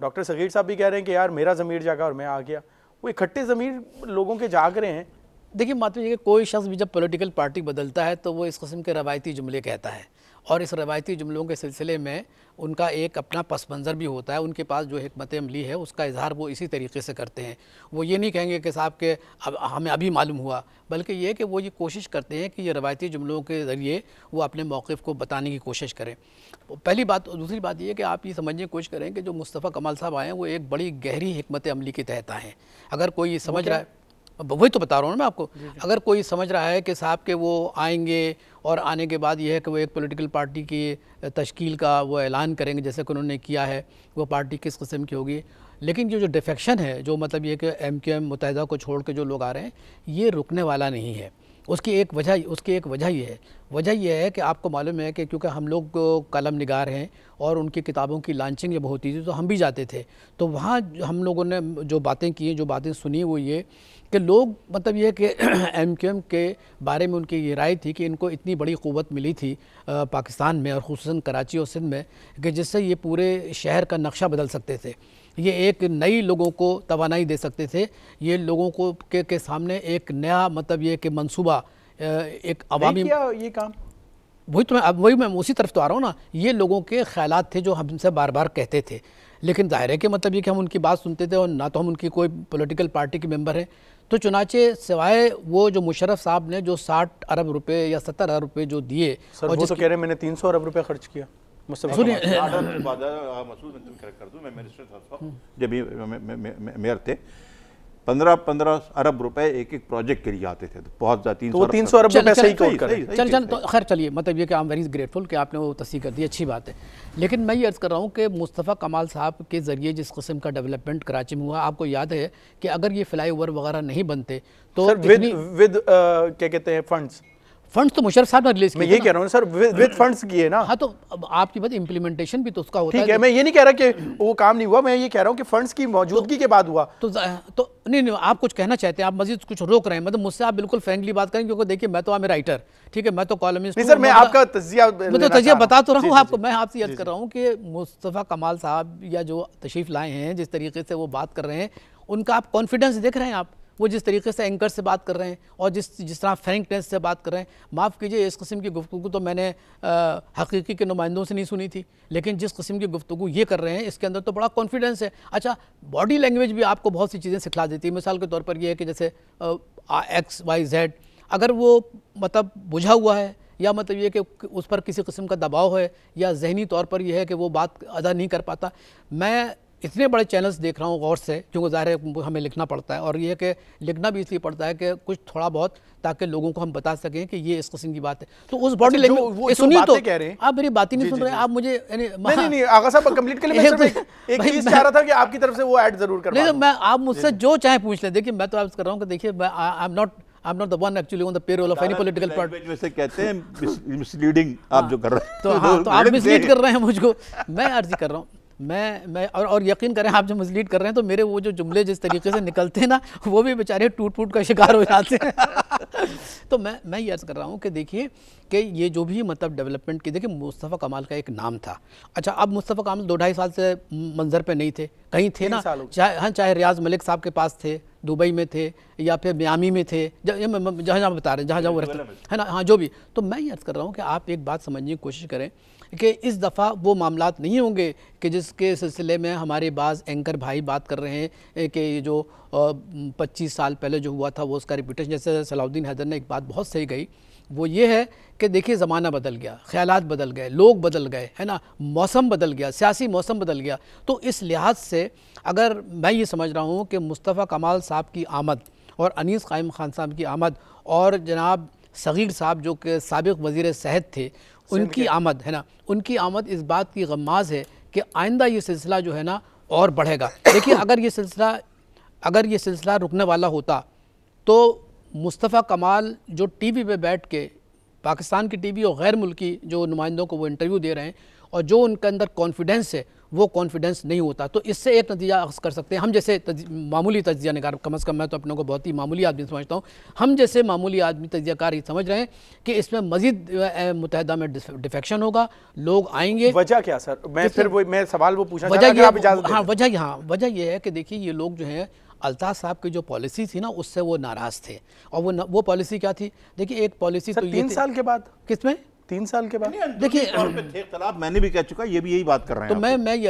डॉक्टर सगीर साहब भी कह रहे हैं कि यार मेरा ज़मीर जागा और मैं आ गया, वो इकट्ठे ज़मीर लोगों के जाग रहे हैं? देखिए, मतलब ये कोई शख्स भी जब पॉलिटिकल पार्टी बदलता है तो वो इस किस्म के रवायती जुमले कहता है, और इस रवायती जुमलों के सिलसिले में उनका एक अपना पस मंज़र भी होता है, उनके पास जो हिकमत अमली है उसका इजहार वो इसी तरीके से करते हैं। वो ये नहीं कहेंगे कि साहब के अब हमें अभी मालूम हुआ, बल्कि ये कि वो ये कोशिश करते हैं कि ये रवायती जुमलों के ज़रिए वो अपने मौक़िफ़ को बताने की कोशिश करें। पहली बात। दूसरी बात ये कि आप ये समझने की कोशिश करें कि जो मुस्तफ़ा कमाल साहब आए हैं वो एक बड़ी गहरी हिकमत अमली के तहत आए हैं। अगर कोई समझ रहा है, वही तो बता रहा हूँ ना मैं आपको, अगर कोई समझ रहा है कि साहब के वो आएंगे और आने के बाद ये है कि वो एक पॉलिटिकल पार्टी की तश्कील का वो ऐलान करेंगे जैसे कि उन्होंने किया है, वो पार्टी किस किस्म की होगी, लेकिन ये जो डिफेक्शन है, जो मतलब ये कि MQM मुत्तहिदा को छोड़ के जो लोग आ रहे हैं, ये रुकने वाला नहीं है। उसकी एक वजह ये है कि आपको मालूम है कि क्योंकि हम लोग कलम निगार हैं और उनकी किताबों की लॉन्चिंग जब होती थी तो हम भी जाते थे, तो वहाँ हम लोगों ने जो बातें की, जो बातें सुनी, वो ये कि लोग मतलब ये कि MQM के बारे में उनकी ये राय थी कि इनको इतनी बड़ी क़ुव्वत मिली थी पाकिस्तान में और ख़ुसूसन कराची और सिंध में कि जिससे ये पूरे शहर का नक्शा बदल सकते थे, ये एक नई लोगों को तवानाई दे सकते थे, ये लोगों को के सामने एक नया मतलब ये कि मंसूबा एक अवामी ये काम, वही मैं उसी तरफ तो आ रहा हूँ ना। ये लोगों के ख्यालात थे जो हमसे बार बार कहते थे, लेकिन ज़ाहिर है कि मतलब ये कि हम उनकी बात सुनते थे और ना तो हम उनकी कोई पॉलिटिकल पार्टी के मेंबर हैं। तो चुनाचे सिवाय वो जो मुशर्रफ साहब ने जो 60 अरब रुपए या 70 अरब रुपए जो दिए, सर वो तो कह रहे हैं मैंने 300 अरब रुपए खर्च किया। मुस्तफा सुनिए, मसूद कर दूं, मैं मिनिस्टर था उस वक्त जब ये मेयर थे, 15-15 अरब रुपए एक एक प्रोजेक्ट के लिए आते थे, तो बहुत ज़्यादा 300 अरब रुपए सही कोट करें। चल तो खैर चलिए, मतलब ये कि आई एम वेरी ग्रेटफुल कि आपने वो तस्दीक कर दी, अच्छी बात है। लेकिन मैं ये अर्ज़ कर रहा हूँ कि मुस्तफ़ा कमाल साहब के ज़रिए जिस किस्म का डेवलपमेंट कराची में हुआ, आपको याद है कि अगर ये फ्लाई ओवर वगैरह नहीं बनते तो विद क्या कहते हैं फंड्स तो मुशर्रफ साहब ने रिलीज किया। मैं ये कह रहा हूँ सर, विद फंड्स किए ना। हाँ, तो अब आपकी बात इम्प्लीमेंटेशन भी तो उसका होता है। ठीक है, मैं ये नहीं कह रहा कि वो काम नहीं हुआ, मैं ये कह रहा हूँ कि फंड्स की मौजूदगी के बाद हुआ। तो नहीं, आप कुछ कहना चाहते हैं, आप मजीद कुछ रोक रहे हैं, मतलब मुझसे आप बिल्कुल फ्रेंकली बात करें, क्योंकि देखिए मैं तो आम राइटर, ठीक है, मैं तो कॉलमिस्ट नहीं सर, मैं आपका तजिया बता तो रहा हूँ आपको। मैं आपसे अर्ज कर रहा हूँ कि मुस्तफ़ा कमाल साहब या जो तशरीफ़ लाए हैं, जिस तरीके से वो बात कर रहे हैं, उनका आप कॉन्फिडेंस देख रहे हैं आप, वो जिस तरीके से एंकर से बात कर रहे हैं और जिस तरह फ्रैंकनेस से बात कर रहे हैं। माफ़ कीजिए, इस किस्म की गुफ्तगू तो मैंने हकीकी के नुमाइंदों से नहीं सुनी थी, लेकिन जिस किस्म की गुफ्तगू ये कर रहे हैं, इसके अंदर तो बड़ा कॉन्फिडेंस है। अच्छा, बॉडी लैंग्वेज भी आपको बहुत सी चीज़ें सिखला देती है। मिसाल के तौर पर यह है कि जैसे XYZ, अगर वो मतलब बुझा हुआ है, या मतलब ये कि उस पर किसी किस्म का दबाव है, या जहनी तौर पर यह है कि वो बात अदा नहीं कर पाता। मैं इतने बड़े चैनल्स देख रहा हूँ गौर से, क्योंकि ज़ाहिर है हमें लिखना पड़ता है, और ये कि लिखना भी इसलिए पड़ता है कि कुछ थोड़ा बहुत, ताकि लोगों को हम बता सकें कि ये इस किस्म की बात है। तो उस बॉडी लैंग्वेज सुनिए, तो आप मेरी बात ही नहीं सुन रहे हैं, आप मुझे नहीं आगा साहब कंप्लीट कर लिए। एक चीज चाह रहा था कि आपकी तरफ से वो ऐड जरूर करवा नहीं, मैं आप मुझसे जो चाहे पूछ लें। देखिए, मैं तो आपसे कर रहा हूँ कि देखिए, I'm not the one actually on the payroll of any political party. वैसे कहते हैं मिसलीडिंग आप जो कर रहे हैं, तो हाँ, तो आप मिसलीड कर रहे हैं मुझको। मैं अर्जी कर रहा हूँ, मैं और यकीन करें, आप जो मिसलीड कर रहे हैं, तो मेरे वो जो जुमले जिस तरीके से निकलते हैं ना, वो भी बेचारे टूट का शिकार हो जाते हैं। तो मैं ये अर्ज़ कर रहा हूँ कि देखिए कि ये जो भी मतलब डेवलपमेंट की, देखिए मुस्तफ़ा कमाल का एक नाम था। अच्छा, अब मुस्तफ़ा कमाल 2-2.5 साल से मंजर पे नहीं थे, कहीं थे ना, चाहे रियाज मलिक साहब के पास थे, दुबई में थे, या फिर मियामी में थे, जहाँ जहाँ बता रहे हैं, जहाँ वो रहते है ना, हाँ जो भी। तो मैं ये अर्ज़ कर रहा हूँ कि आप एक बात समझने की कोशिश करें कि इस दफ़ा वो मामलात नहीं होंगे कि जिसके सिलसिले में हमारे बाज़ एंकर भाई बात कर रहे हैं कि ये जो 25 साल पहले जो हुआ था वो उसका रिपीटेशन। जैसे सलाउद्दीन हैदर ने एक बात बहुत सही कही, वो ये है कि देखिए ज़माना बदल गया, ख़यालात बदल गए, लोग बदल गए, है ना, मौसम बदल गया, सियासी मौसम बदल गया। तो इस लिहाज से अगर मैं ये समझ रहा हूँ कि मुस्तफ़ा कमाल साहब की आमद और अनीस क़ाइम खान साहब की आमद और जनाब सग़ीर साहब जो कि साबिक़ वज़ीर सेहत थे, उनकी आमद, है ना, उनकी आमद इस बात की गम्माज़ है कि आइंदा ये सिलसिला जो है ना और बढ़ेगा। देखिए, अगर ये सिलसिला रुकने वाला होता तो मुस्तफ़ा कमाल जो टीवी पे बैठ के पाकिस्तान की टीवी और गैर मुल्की जो नुमाइंदों को वो इंटरव्यू दे रहे हैं, और जो उनके अंदर कॉन्फिडेंस है, वो कॉन्फिडेंस नहीं होता। तो इससे एक नतीजा अख्ज़ कर सकते हैं, हम जैसे मामूली तज्ज़िया निगार, कम अज़ कम मैं तो अपने को बहुत ही मामूली आदमी समझता हूँ, हम जैसे मामूली आदमी तज्ज़ियाकार ये समझ रहे हैं कि इसमें मज़ीद मुत्तहिदा में डिफेक्शन होगा, लोग आएंगे। वजह क्या सर? मैं सवाल वो पूछना वजह ये है कि देखिए, ये लोग जो है अल्ताफ़ साहब की जो पॉलिसी थी ना, उससे वो नाराज़ थे। और वो पॉलिसी क्या थी? देखिए, एक पॉलिसी तो 3 साल के बाद, किसमें 3 साल के बाद देखिए इख्तिलाफ मैंने भी कह चुका, ये भी यही बात कर रहे हैं। तो मैं ये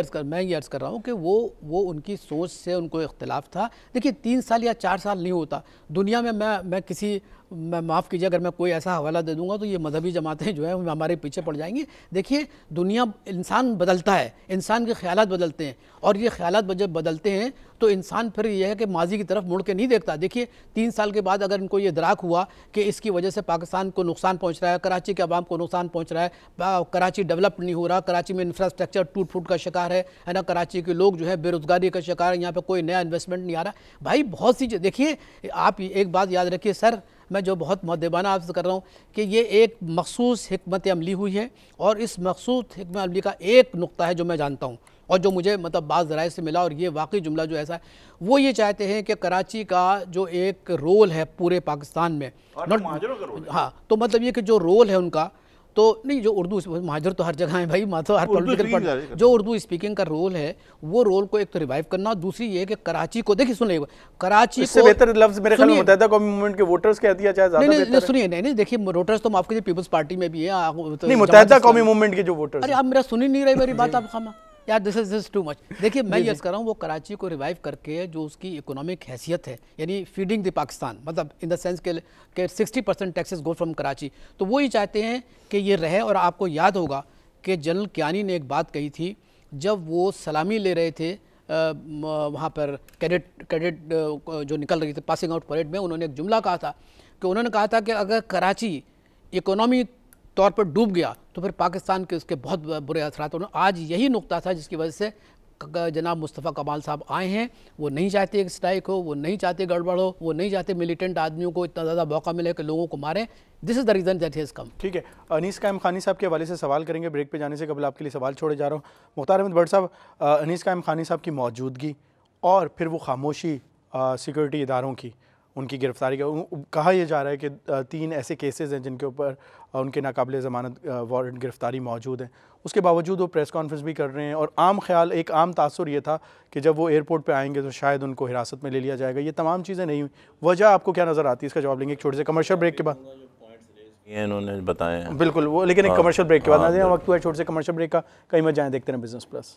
अर्ज़ कर रहा हूँ कि वो उनकी सोच से उनको इख्तिलाफ था। देखिए, 3 साल या 4 साल नहीं होता दुनिया में। मैं माफ़ कीजिए अगर मैं कोई ऐसा हवाला दे दूंगा तो ये मजहबी जमातें जो है हमारे पीछे पड़ जाएंगी। देखिए, दुनिया, इंसान बदलता है, इंसान के ख्यालात बदलते हैं, और ये ख्यालात जब बदलते हैं तो इंसान फिर यह है कि माजी की तरफ मुड़ के नहीं देखता। देखिए, 3 साल के बाद अगर इनको ये इदराक हुआ कि इसकी वजह से पाकिस्तान को नुकसान पहुँच रहा है, कराची के अवाम को नुकसान पहुँच रहा है, कराची डेवलप नहीं हो रहा, कराची में इंफ्रास्ट्रक्चर टूट फूट का शिकार है ना, कराची के लोग जो है बेरोज़गारी का शिकार है, यहाँ पर कोई नया इन्वेस्टमेंट नहीं आ रहा। भाई, बहुत सी देखिए, आप एक बात याद रखिए सर, मैं जो बहुत मुअद्दिबाना आपसे कर रहा हूँ कि ये एक मखसूस हिकमत अमली हुई है, और इस मखसूस हिकमत अमली का एक नुक्ता है जो मैं जानता हूँ और जो मुझे मतलब बाज़ ज़राए से मिला, और ये वाकई जुमला जो ऐसा है, वो ये चाहते हैं कि कराची का जो एक रोल है पूरे पाकिस्तान में, हाँ, तो मतलब ये कि जो रोल है उनका, तो नहीं, जो उर्दू महाजर तो हर जगह है भाई, तो हर पॉलिटिकल पार्टी जो उर्दू स्पीकिंग का रोल है, वो रोल को एक तो रिवाइव करना, दूसरी ये कि कराची को, देखिए सुनिए, कराची इससे बेहतर लफ्ज़ मेरे ख्याल में मुत्तहिदा कौमी मूवमेंट के वोटर्स कह दिया जाए ज़्यादा बेहतर है। सुनिए, नहीं, देखिए, वोटर्स तो माफ़ कीजिए पीपल्स पार्टी में भी है, नहीं, मुत्तहिदा कौमी मूवमेंट के जो वोटर्स। अरे आप मेरा सुन ही नहीं रहे मेरी बात, आप खामा यार, दिस इज टू मच। देखिए, मैं ये कर रहा हूँ, वो कराची को रिवाइव करके जो उसकी इकोनॉमिक हैसियत है, यानी फीडिंग द पाकिस्तान, मतलब इन द सेंस के 60% टैक्सेस गो फ्रॉम कराची, तो वो ही चाहते हैं कि ये रहे। और आपको याद होगा कि जनरल कियानी ने एक बात कही थी जब वो सलामी ले रहे थे वहाँ पर कैडेट जो निकल रही थी पासिंग आउट परेड में, उन्होंने एक जुमला कहा था कि उन्होंने कहा था कि अगर कराची इकोनॉमी तौर पर डूब गया तो फिर पाकिस्तान के उसके बहुत बुरे असरात होंगे। आज यही नुक्ता था जिसकी वजह से जनाब मुस्तफ़ा कमाल साहब आए हैं। वो नहीं चाहते एक स्ट्राइक हो, वो नहीं चाहते गड़बड़ हो, वो नहीं चाहते मिलिटेंट आदमियों को इतना ज़्यादा मौका मिले कि लोगों को मारें। This is the reason that has come. ठीक है, अनीस कायम खानी साहब के हवाले से सवाल करेंगे। ब्रेक पे जाने से कबल आपके लिए सवाल छोड़े जा रहा हूँ। मुख्तार अहमद भट्ट साहब, अनीस कायम खानी साहब की मौजूदगी और फिर वो खामोशी सिक्योरिटी इदारों की, उनकी गिरफ्तारी का कहा यह जा रहा है कि 3 ऐसे केसेस हैं जिनके ऊपर उनके नाकाबिले ज़मानत वारंट गिरफ्तारी मौजूद हैं। उसके बावजूद वो प्रेस कॉन्फ्रेंस भी कर रहे हैं और आम ख्याल, एक आम तासुर ये था कि जब वो एयरपोर्ट पे आएंगे तो शायद उनको हिरासत में ले लिया जाएगा। ये तमाम चीज़ें नहीं हुई। वजह आपको क्या नज़र आती है? इसका जवाब लेंगे एक छोटे से कमर्शियल ब्रेक के बाद। ये इन्होंने बताए हैं बिल्कुल वो, लेकिन एक कमर्शियल ब्रेक के बाद ना वक्त हुआ है छोटे से कमर्शियल ब्रेक का। कहीं मत जाएँ, देखते हैं बिजनेस प्लस।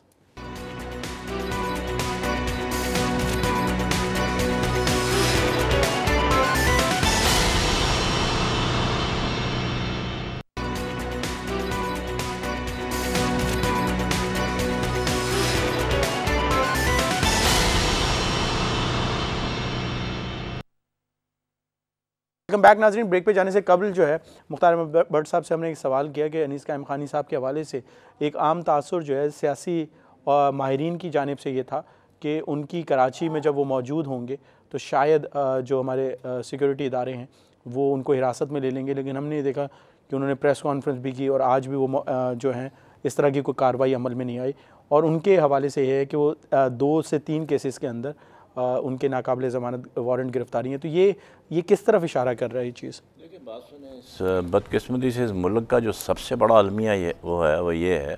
वेलकम बैक नाज़रीन। ब्रेक पे जाने से कबल जो है मुख्तार अहमद भट्ट साहब से हमने एक सवाल किया कि अनीस कायम खानी साहब के हवाले से एक आम तासुर जो है सियासी माहिरीन की जानिब से ये था कि उनकी कराची में जब वो मौजूद होंगे तो शायद जो हमारे सिक्योरिटी इदारे हैं वो उनको हिरासत में ले लेंगे। लेकिन हमने देखा कि उन्होंने प्रेस कॉन्फ्रेंस भी की और आज भी वो जो हैं इस तरह की कोई कार्रवाई अमल में नहीं आई। और उनके हवाले से ये है कि वो 2 से 3 केसेस के अंदर उनके नाकाबिले ज़मानत वारंट गिरफ्तारी है। तो ये किस तरफ इशारा कर रहा है ये चीज़? देखिए बात सुने, इस बदकिस्मती से इस मुल्क का जो सबसे बड़ा अलमिया वो ये है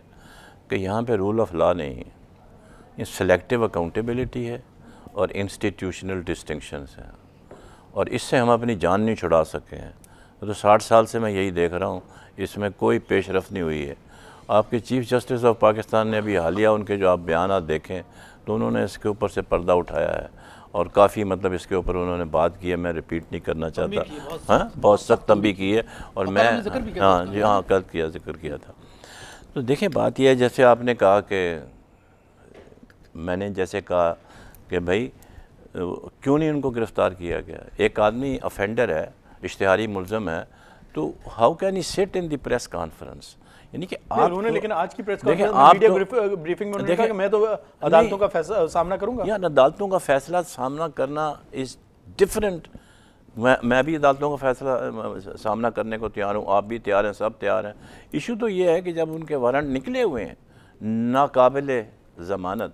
कि यहाँ पे रूल ऑफ लॉ नहीं है, ये सेलेक्टिव अकाउंटेबिलिटी है और इंस्टीट्यूशनल डिस्टिंक्शंस हैं, और इससे हम अपनी जान नहीं छुड़ा सके हैं। तो 60 साल से मैं यही देख रहा हूँ, इसमें कोई पेशरफ नहीं हुई है। आपके चीफ़ जस्टिस ऑफ पाकिस्तान ने अभी हालिया उनके जो आप बयान देखें तो उन्होंने इसके ऊपर से पर्दा उठाया है और काफ़ी मतलब इसके ऊपर उन्होंने बात की है। मैं रिपीट नहीं करना चाहता, हाँ बहुत सख्त तंबी की है और मैं हाँ जी हाँ कल जिक्र किया था। तो देखें बात यह है, जैसे आपने कहा कि मैंने जैसे कहा कि भाई क्यों नहीं उनको गिरफ़्तार किया गया। एक आदमी ऑफेंडर है, इश्तिहारी मुलज़म है, तो how can he sit in the press conference? यानी कि आप उन्होंने लेकिन आज की प्रेस कॉन्फ्रेंस में मीडिया ब्रीफिंग में उन्होंने कहा कि मैं तो अदालतों का सामना करूंगा। या अदालतों का फैसला सामना करना इज़ डिफरेंट। मैं भी अदालतों का फैसला सामना करने को तैयार हूँ, आप भी तैयार हैं, सब तैयार हैं। इशू तो ये है कि जब उनके वारंट निकले हुए हैं नाकाबिले ज़मानत,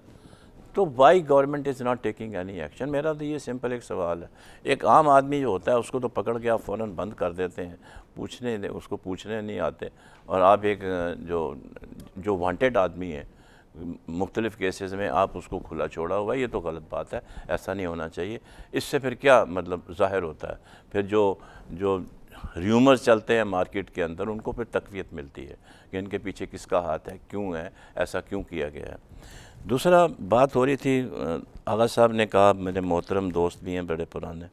तो why government is not taking any action. मेरा तो ये सिंपल एक सवाल है। एक आम आदमी जो होता है उसको तो पकड़ के आप फ़ौरन बंद कर देते हैं, उसको पूछने नहीं आते, और आप एक जो वांटेड आदमी है मुख्तलिफ़ केसेस में आप उसको खुला छोड़ा हुआ है। ये तो गलत बात है, ऐसा नहीं होना चाहिए। इससे फिर क्या मतलब ज़ाहिर होता है, फिर जो र्यूमर्स चलते हैं मार्केट के अंदर उनको फिर तक़वियत मिलती है कि इनके पीछे किसका हाथ है, क्यों है, ऐसा क्यों किया गया है। दूसरा बात हो रही थी, आगा साहब ने कहा, मेरे मोहतरम दोस्त भी हैं बड़े पुराने,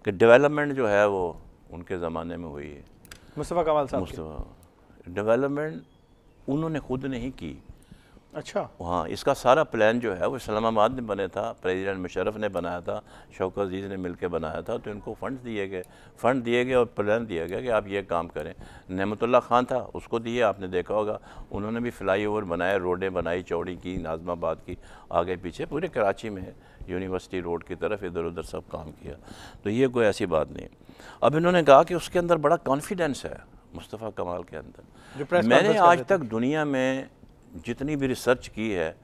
कि डेवलपमेंट जो है वो उनके ज़माने में हुई है। मुस्तफ़ा कमाल साहब डेवलपमेंट उन्होंने खुद नहीं की। अच्छा हाँ, इसका सारा प्लान जो है वो इस्लामाबाद में बने था, प्रेसिडेंट मुशर्रफ ने बनाया था, शौकत अजीज़ ने मिलकर बनाया था। तो इनको फ़ंड दिए गए और प्लान दिया गया कि आप ये काम करें। नेमतुल्लाह खान था, उसको दिए, आपने देखा होगा, उन्होंने भी फ्लाई ओवर बनाए, रोडें बनाई, चौड़ी की, नाज़माबाद की, आगे पीछे पूरे कराची में यूनिवर्सिटी रोड की तरफ इधर उधर सब काम किया। तो ये कोई ऐसी बात नहीं। अब इन्होंने कहा कि उसके अंदर बड़ा कॉन्फिडेंस है मुस्तफ़ा कमाल के अंदर। मैंने आज तक दुनिया में जितनी भी रिसर्च की है,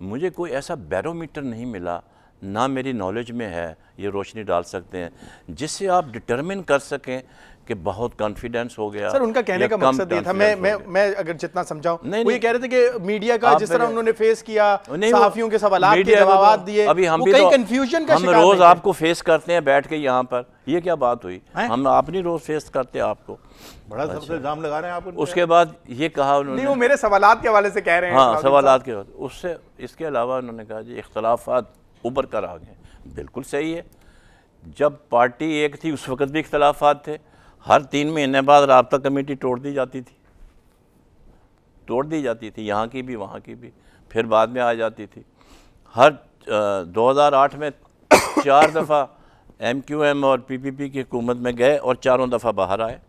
मुझे कोई ऐसा बैरोमीटर नहीं मिला, ना मेरी नॉलेज में है, ये रोशनी डाल सकते हैं, जिससे आप डिटरमिन कर सकें कि बहुत कॉन्फिडेंस हो गया। सर उनका कहने का मकसद ये था, मैं अगर जितना समझाऊं, वो ये कह रहे थे कि मीडिया का जिस तरह उन्होंने फेस किया, सहाफियों के सवालात के जवाब दिए, अभी हम भी कंफ्यूजन का शिकार, हम रोज आपको फेस करते हैं बैठ के यहाँ पर, ये क्या बात हुई? हम अपनी रोज फेस करते हैं आपको, बड़ा सबसे इल्जाम लगा रहे हैं आप। उसके बाद ये कहा उन्होंने, वो मेरे सवालात के हवाले से कह रहे हैं। हाँ, सवालात के बाद उससे इसके अलावा उन्होंने कहा जी इख्तलाफात उभर कर आ गए। बिल्कुल सही है, जब पार्टी एक थी उस वक्त भी इख्तलाफात थे, हर 3 महीने बाद राब्ता कमेटी तोड़ दी जाती थी। तोड़ दी जाती थी, यहाँ की भी वहाँ की भी, फिर बाद में आ जाती थी। हर 2008 में 4 दफ़ा MQM और PPP की हुकूमत में गए और चारों दफ़ा बाहर आए।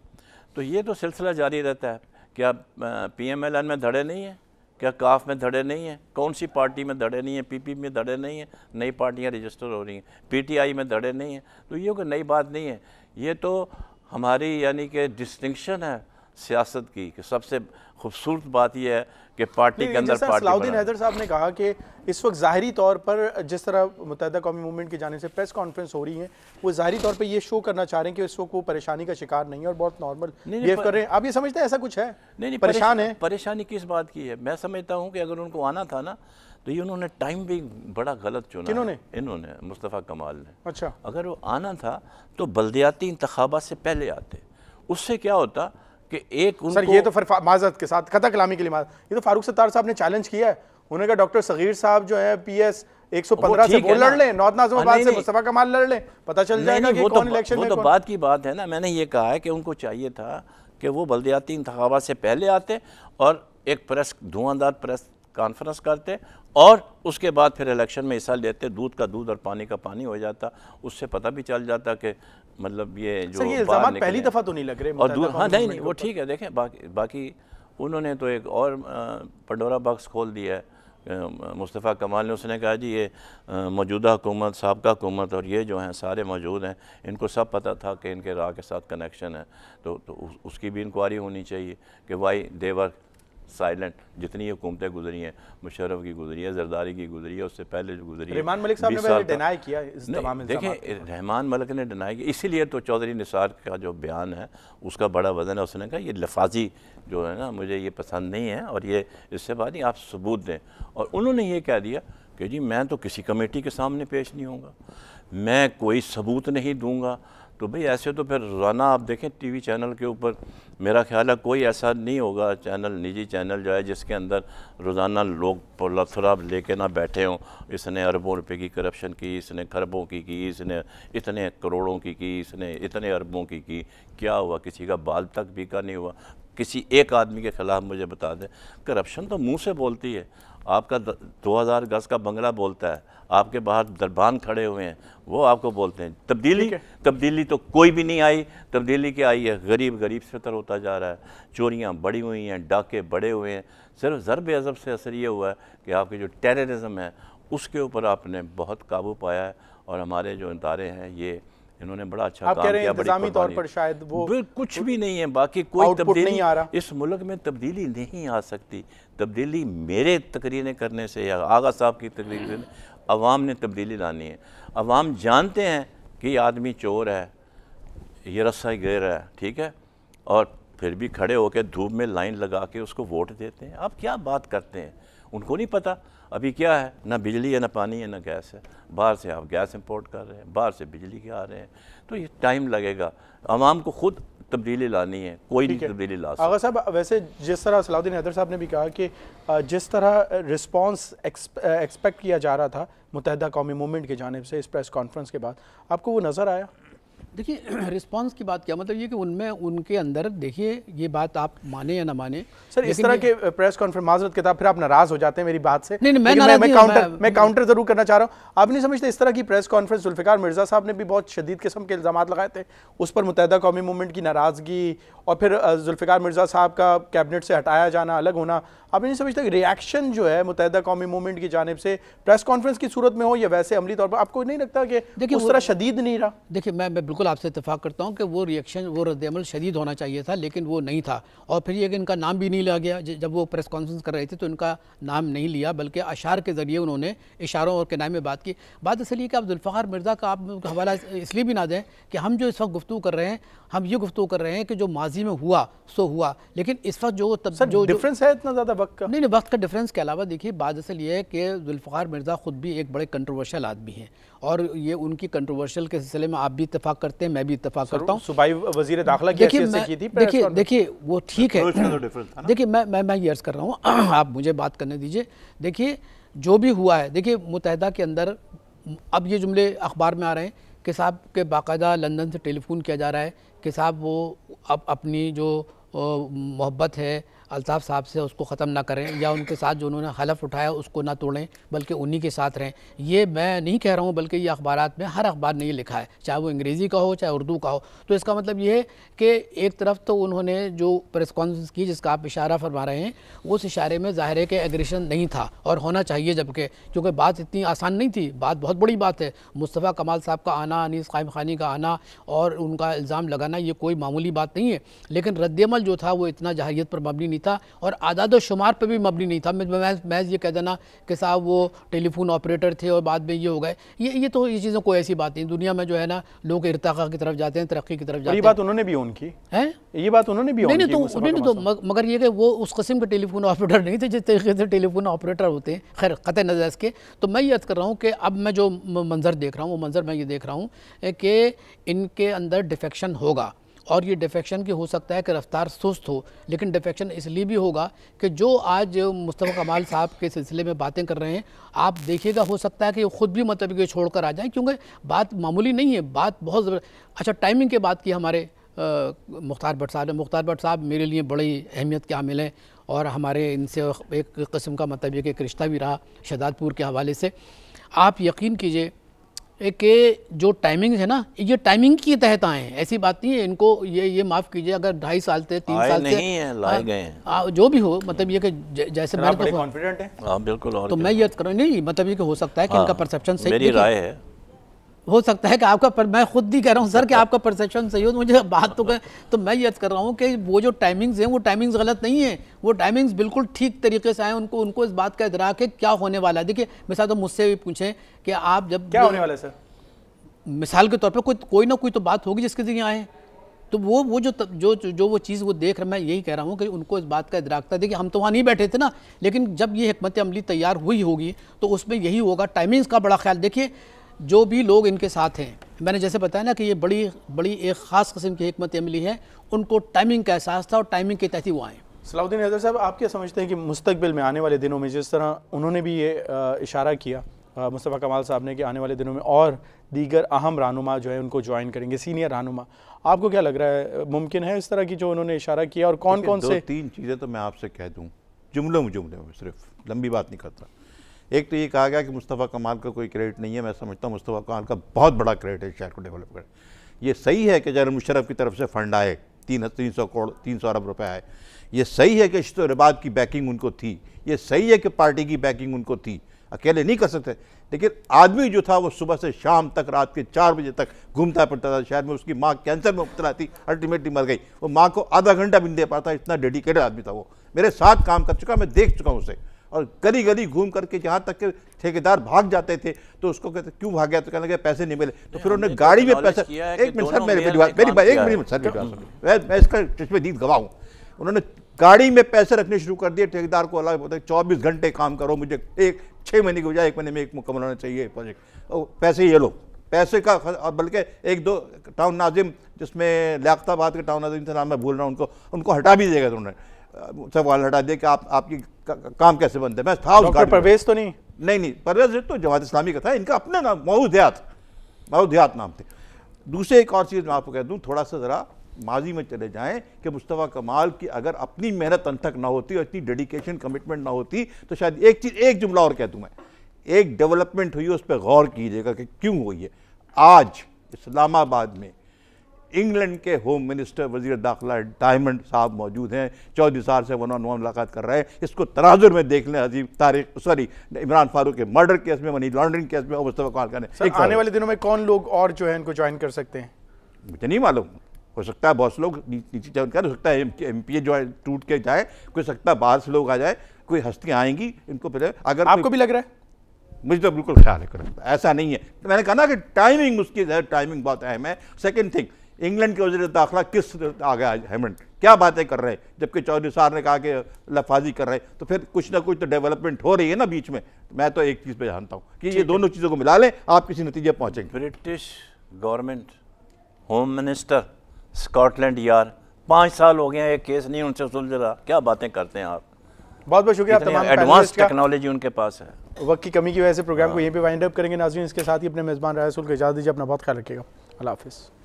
तो ये तो सिलसिला जारी रहता है। क्या PMLN में धड़े नहीं हैं? क्या काफ में धड़े नहीं हैं? कौन सी पार्टी में धड़े नहीं हैं? PP में धड़े नहीं हैं? नई पार्टियाँ रजिस्टर हो रही हैं। PTI में धड़े नहीं हैं। तो ये कोई नई बात नहीं है, ये तो हमारी यानी कि डिस्टिंक्शन है सियासत की, कि सबसे खूबसूरत बात यह है कि पार्टी के अंदर पार्टी। सलाउद्दीन हैदर साहब ने कहा कि इस वक्त ज़ाहिरी तौर पर जिस तरह मुत्तहिदा कौमी मूवमेंट की जानिब से प्रेस कॉन्फ्रेंस हो रही है, वो ज़ाहिरी तौर पर ये शो करना चाह रहे हैं कि इस वक्त वो परेशानी का शिकार नहीं है और बहुत नॉर्मल बिहेव कर रहे हैं। आप ये समझते हैं ऐसा कुछ है? नहीं, परेशान है। परेशानी किस बात की है? मैं समझता हूँ कि अगर उनको आना था ना, तो ये उन्होंने टाइम भी बड़ा गलत चुना। किन्होंने? इन्होंने, मुस्तफ़ा कमाल ने। अच्छा, अगर वो आना था तो बल्दियाती इंतखाबात से पहले आते। उससे क्या होता कि एक उनको... सर ये तो फिर माजरत के साथ कथा कलामी के लिए ये तो फारूक सत्तार साहब ने चैलेंज किया है। उन्होंने कहा डॉक्टर सगीर साहब जो है PS 115 से वो लड़ लें, नॉर्थ नाज़िमाबाद से मुस्तफ़ा कमाल लड़ लें, पता चल जाएगा कि कौन इलेक्शन में। वो तो बात की बात है ना। मैंने ये कहा है कि उनको चाहिए था कि वो बल्दियाती इंतखाबात से पहले आते और एक प्रेस धुआंधार प्रेस कॉन्फ्रेंस करते और उसके बाद फिर इलेक्शन में हिस्सा लेते। दूध का दूध और पानी का पानी हो जाता। उससे पता भी चल जाता कि मतलब ये जो ये इल्ज़ामात पहली दफ़ा तो नहीं लग रहे। और हाँ नहीं वो ठीक है। देखें बाकी उन्होंने तो एक और पंडोरा बॉक्स खोल दिया है मुस्तफ़ा कमाल ने। उसने कहा जी ये मौजूदा हुकूमत, साबका हुकूमत और ये जो हैं सारे मौजूद हैं, इनको सब पता था कि इनके राह के साथ कनेक्शन है। तो उसकी भी इंक्वायरी होनी चाहिए कि वाई देवर साइलेंट। जितनी हुकूमतें गुजरी हैं, मुशर्रफ की गुजरी है, जरदारी की गुजरी है, उससे पहले जो गुजरी है। रहमान मलिक साहब ने पहले डिनाई किया इस तमाम इल्ज़ामात। देखें रहमान मलिक ने डिनाई किया, इसीलिए तो चौधरी निसार का जो बयान है उसका बड़ा वजन है। उसने कहा ये लफाजी जो है ना, मुझे ये पसंद नहीं है और ये इससे बात नहीं, आप सबूत दें। और उन्होंने ये कह दिया कि जी मैं तो किसी कमेटी के सामने पेश नहीं होऊंगा, मैं कोई सबूत नहीं दूंगा। तो भाई ऐसे तो फिर रोज़ाना आप देखें TV चैनल के ऊपर, मेरा ख्याल है कोई ऐसा नहीं होगा चैनल, निजी चैनल जो है, जिसके अंदर रोज़ाना लोग पलथरा लेके ना बैठे हों। इसने अरबों रुपए की करप्शन की, इसने खरबों की, इसने इतने करोड़ों की, इसने इतने अरबों की। क्या हुआ? किसी का बाल तक भी का नहीं हुआ। किसी एक आदमी के ख़िलाफ़ मुझे बता दें। करप्शन तो मुँह से बोलती है। आपका 2000 गज का बंगला बोलता है, आपके बाहर दरबान खड़े हुए हैं, वो आपको बोलते हैं तब्दीली तो कोई भी नहीं आई। तब्दीली क्या आई है? गरीब से तर होता जा रहा है, चोरियां बढ़ी हुई हैं, डाके बढ़े हुए हैं। सिर्फ ज़रब अज़ब से असर ये हुआ है कि आपकी जो टेररिज्म है उसके ऊपर आपने बहुत काबू पाया है। और हमारे जो इदारे हैं ये इन्होंने बड़ा अच्छा काम किया। इंतज़ामी तौर पर शायद वो कुछ भी नहीं है, बाकी कोई तब्दीली नहीं आ रहा। इस मुल्क में तब्दीली नहीं आ सकती। तब्दीली मेरे तकरीरें करने से या आगा साहब की तकरीर से अवाम ने तब्दीली लानी है। अवाम जानते हैं कि ये आदमी चोर है, ये रस्सा गिर है, ठीक है, और फिर भी खड़े होकर धूप में लाइन लगा के उसको वोट देते हैं। आप क्या बात करते हैं? उनको नहीं पता अभी क्या है, ना बिजली है, ना पानी है, ना गैस है। बाहर से आप गैस इंपोर्ट कर रहे हैं, बाहर से बिजली के आ रहे हैं। तो ये टाइम लगेगा। अवाम को खुद तब्दीली लानी है, कोई नहीं तब्दीली ला सकता। आगा साहब, वैसे जिस तरह सलाउद्दीन हैदर साहब ने भी कहा कि जिस तरह रिस्पांस एक्सपेक्ट किया जा रहा था मुत्तहिदा कौमी मूवमेंट की जानिब से इस प्रेस कॉन्फ्रेंस के बाद, आपको वो नज़र आया? देखिए रिस्पांस की बात क्या मतलब ये कि उनमें उनके अंदर, देखिए ये बात आप माने या ना माने सर, इस तरह के प्रेस कॉन्फ्रेंस माजरत के साथ फिर आप नाराज हो जाते हैं मेरी बात से। नहीं, मैं काउंटर जरूर करना चाह रहा हूँ। आप नहीं समझते इस तरह की प्रेस कॉन्फ्रेंस जुल्फ़िकार मिर्ज़ा साहब ने भी बहुत शदीद किस्म के इल्ज़ाम लगाए थे, उस पर मुत्तहिदा कौमी मूवमेंट की नाराज़गी और फिर जुल्फ़िकार मिर्ज़ा साहब का कैबिनेट से हटाया जाना, अलग होना। आप नहीं समझते रिएक्शन जो है मुत्तहिदा कौमी मूवमेंट की जानिब से प्रेस कॉन्फ्रेंस की सूरत में हो या वैसे अमली तौर पर, आपको नहीं लगता कि उस तरह शदीद नहीं रहा? देखिए मैं बिल्कुल आपसे इत्तेफाक करता हूं कि वो रिएक्शन, वो रद्द-ए-अमल शदीद होना चाहिए था, लेकिन वो नहीं था। और फिर ये कि इनका नाम भी नहीं लिया गया। जब वो प्रेस कॉन्फ्रेंस कर रहे थे तो इनका नाम नहीं लिया, बल्कि अशार के ज़रिए उन्होंने इशारों और किनारे में बात की। बात इसलिए कि आप जुल्फ़िकार मिर्ज़ा का आप हवाला इसलिए भी ना दें कि हम जो इस वक्त गुफ्तगू कर रहे हैं, हम ये गुफ्तगू कर रहे हैं कि जो माजी में हुआ सो हुआ, लेकिन इस वक्त जो डिफरेंस है इतना ज़्यादा वक्त का? नहीं, वक्त का डिफरेंस के अलावा देखिए बात असल ये है कि जुल्फ़िकार मिर्ज़ा ख़ुद भी एक बड़े कंट्रोवर्शियल आदमी हैं और ये उनकी कंट्रोवर्शियल के सिलसिले में आप भी इत्तेफाक करते हैं, मैं भी इत्तेफाक करता हूँ। सूबाई वज़ीर दाखिला की हैसियत से की थी। देखिए वो ठीक है। देखिए मैं ये अर्ज़ कर रहा हूँ, आप मुझे बात करने दीजिए। देखिए जो भी हुआ है, देखिए मुत्तहिदा के अंदर अब ये जुमले अखबार में आ रहे हैं कि साहब के बाकायदा लंदन से टेलीफोन किया जा रहा है कि साहब वो अब अपनी जो मोहब्बत है, अल्ताफ़ साहब से उसको ख़त्म ना करें, या उनके साथ जो उन्होंने हलफ उठाया उसको ना तोड़ें, बल्कि उन्हीं के साथ रहें। ये मैं नहीं कह रहा हूँ, बल्कि ये अखबारात में हर अखबार ने ये लिखा है, चाहे वो अंग्रेज़ी का हो चाहे उर्दू का हो। तो इसका मतलब ये है कि एक तरफ तो उन्होंने जो प्रेस कॉन्फ्रेंस की जिसका आप इशारा फरमा रहे हैं, उस इशारे में ज़ाहिर है कि एग्रेशन नहीं था और होना चाहिए, जबकि क्योंकि बात इतनी आसान नहीं थी, बात बहुत बड़ी बात है। मुस्तफ़ा कमाल साहब का आना, अनीस क़ाइम ख़ानी का आना और उनका इल्ज़ाम लगाना ये कोई मामूली बात नहीं है, लेकिन रद्दअमल जो था वो इतना जहारियत पर मबनी नहीं था और आदाद शुमार पर भी मबनी नहीं था। मैं ये कह देना कि साहब वो टेलीफोन ऑपरेटर थे और बाद में ये हो गए, ये तो ये चीज़ों कोई ऐसी बात नहीं। दुनिया में जो है ना लोग इर्तिक़ा की तरफ जाते हैं, तरक्की की तरफ जाते हैं। ये बात उन्होंने भी ऑन की है, ये बात उन्होंने भी ऑन की। नहीं तो मगर ये कि वो उस किस्म के टेलीफोन ऑपरेटर नहीं थे जिस तरीके से टेलीफोन ऑपरेटर होते हैं। खैर क़तई नज़र इसके, तो मैं ये अर्ज़ कर रहा हूँ कि अब मैं जो मंज़र देख रहा हूँ, वो मंज़र मैं ये देख रहा हूँ कि इनके अंदर डिफेक्शन होगा और ये डिफेक्शन की हो सकता है कि रफ्तार सुस्त हो, लेकिन डिफेक्शन इसलिए भी होगा कि जो आज मुस्तफ़ा कमाल साहब के सिलसिले में बातें कर रहे हैं, आप देखिएगा हो सकता है कि वो ख़ुद भी मतलब ये छोड़ कर आ जाएँ, क्योंकि बात मामूली नहीं है, बात बहुत ज़बरदस्त। अच्छा, टाइमिंग की बात की हमारे मुख्तार भट्ट साहब ने। मुख्तार भट्ट साहब मेरे लिए बड़ी अहमियत के हामिल हैं और हमारे इनसे एक किस्म का मतलब ये कि एक रिश्ता भी रहा शहदादपुर के हवाले से। आप यकीन कीजिए कि जो टाइमिंग है ना, ये टाइमिंग के तहत आए हैं, ऐसी बात नहीं है। इनको ये माफ़ कीजिए, अगर 2.5 साल से 3 साल से नहीं है, लाए गए हैं, जो भी हो, मतलब ये कि जैसे मैं तो कॉन्फिडेंट है। हाँ बिल्कुल। और तो मैं ये कर नहीं, मतलब ये कि हो सकता है कि इनका परसेप्शन सही, मेरी राय है, हो सकता है कि आपका मैं खुद ही कह रहा हूँ सर कि आपका परसेप्शन सही हो, मुझे बात तो मैं ये कर रहा हूँ कि वो जो टाइमिंग्स हैं वो टाइमिंग्स गलत नहीं है, वो टाइमिंग्स बिल्कुल ठीक तरीके से आए। उनको इस बात का इदराक है क्या होने वाला है। देखिए मिसाल तो मुझसे भी पूछें कि आप जब क्या होने वाला है सर, मिसाल के तौर पर कोई ना कोई तो बात होगी जिसके ज़रिए आए, तो वो जो वो चीज़ वो देख रहे, मैं यही कह रहा हूँ कि उनको इस बात का इदराक था। देखिए हम तो वहाँ नहीं बैठे थे ना, लेकिन जब ये हिकमत अमली तैयार हुई होगी तो उसमें यही होगा, टाइमिंग्स का बड़ा ख्याल। देखिए जो भी लोग इनके साथ हैं, मैंने जैसे बताया ना कि ये बड़ी एक ख़ास किस्म की हिकमत अमली है, उनको टाइमिंग का एहसास था और टाइमिंग के तहत ही वो आए। सलाउद्दीन हैदर साहब, आप क्या समझते हैं कि मुस्तकबिल में आने वाले दिनों में, जिस तरह उन्होंने भी ये इशारा किया मुस्तफ़ा कमाल साहब ने कि आने वाले दिनों में और दीगर अहम रहनुमा जो है उनको ज्वाइन करेंगे, सीनियर रहनुमा, आपको क्या लग रहा है मुमकिन है इस तरह की जो उन्होंने इशारा किया? और कौन कौन से 2-3 चीज़ें तो मैं आपसे कह दूँ जुमलों में, सिर्फ लंबी बात नहीं करता। एक तो ये कहा गया कि मुस्तफ़ा कमाल का कोई क्रेडिट नहीं है, मैं समझता हूँ मुस्तफ़ा कमाल का बहुत बड़ा क्रेडिट है शहर को डेवलप कर। ये सही है कि जनरल मुशर्रफ की तरफ से फंड आए, 300 अरब रुपए आए, ये सही है कि इश्तो रिबात की बैकिंग उनको थी, ये सही है कि पार्टी की बैकिंग उनको थी, अकेले नहीं कर सकते। लेकिन आदमी जो था वो सुबह से शाम तक, रात के 4 बजे तक घूमता फिरता था शहर में। उसकी माँ कैंसर में मुब्तला थी, अल्टीमेटली मर गई। वो माँ को आधा घंटा भी नहीं दे पाता, इतना डेडिकेटेड आदमी था वो। मेरे साथ काम कर चुका, मैं देख चुका हूँ उसे। और गली गली घूम करके, जहाँ तक के ठेकेदार भाग जाते थे तो उसको कहते क्यों भाग गया, तो कहने लगे पैसे नहीं मिले। तो फिर उन्होंने गाड़ी में पैसा, एक मिनट सर, मेरी बात मैं इसका चश्मे-दीद गवाह हूँ। उन्होंने गाड़ी में पैसे रखने शुरू कर दिए, ठेकेदार को अलग बोलते 24 घंटे काम करो, मुझे 6 महीने की बजाय 1 महीने में एक मुकम्मल होना चाहिए प्रोजेक्ट। पैसे ये लो, पैसे का, बल्कि 1-2 टाउन नाजिम, जिसमें लियाकताबाद के टाउन नाजिम से नाम मैं भूल रहा हूँ, उनको हटा भी देगा। उन्होंने सवाल हटा दिया कि आपकी काम कैसे बनते हैं। मैं था उस गाड़ी। परवेज तो नहीं, परवेज तो जमात इस्लामी का था, इनका अपने नाम मऊदियात नाम थे। दूसरे एक और चीज़ मैं आपको कह दूँ, थोड़ा सा ज़रा माजी में चले जाएं कि मुस्तफ़ा कमाल की अगर अपनी मेहनत अनथक ना होती और इतनी डेडिकेशन कमिटमेंट ना होती तो शायद एक जुमला और कह दूँ मैं, एक डेवलपमेंट हुई, उस पर गौर कीजिएगा कि क्यों हुई है। आज इस्लामाबाद में इंग्लैंड के होम मिनिस्टर वज़ीर दाखिला डायमंड साहब मौजूद हैं, चौधरी साहब से 1-on-1 मुलाकात कर रहे हैं। इसको तनाजुर में देख लें, इमरान फारूक के मर्डर केस में, मनी लॉन्ड्रिंग केस में और मुस्तफ़ा कमाल का। आने वाले दिनों में कौन लोग और जो है इनको ज्वाइन कर सकते हैं? मुझे नहीं मालूम, हो सकता है बहुत से लोग नीचे हो सकता है एमपीए जो है टूट के जाए, कोई सकता है बाहर से लोग आ जाए, कोई हस्तियाँ आएंगी इनको पहले। अगर आपको भी लग रहा है? मुझे तो बिल्कुल ख्याल है, ऐसा नहीं है। तो मैंने कहा ना कि टाइमिंग उसकी टाइमिंग बहुत अहम है। सेकंड थिंग, इंग्लैंड के वज़ीर दाखिला किस आ गया हेमंड, क्या बातें कर रहे हैं, जबकि चौधरी साहब ने कहा कि लफाजी कर रहे हैं, तो फिर कुछ ना कुछ तो डेवलपमेंट हो रही है ना बीच में। मैं तो एक चीज़ पे जानता हूँ कि ये दोनों चीज़ों को मिला लें, आप किसी नतीजे पहुँचेंगे। British government, home minister, Scotland yard, 5 साल हो गए एक केस नहीं उनसे सुलझ रहा, क्या बातें करते हैं आप। बहुत बहुत शुक्रिया, तमाम एडवांस टेक्नोलॉजी उनके पास है। वक्त की कमी की वजह से प्रोग्राम को यहीं पे वाइंड अप करेंगे। नाज़रीन, इसके साथ ही अपने मेज़बान राय रसूल को इजाज़त दीजिए। अपना बहुत ख्याल रखिएगा। अल्लाह हाफ़िज़।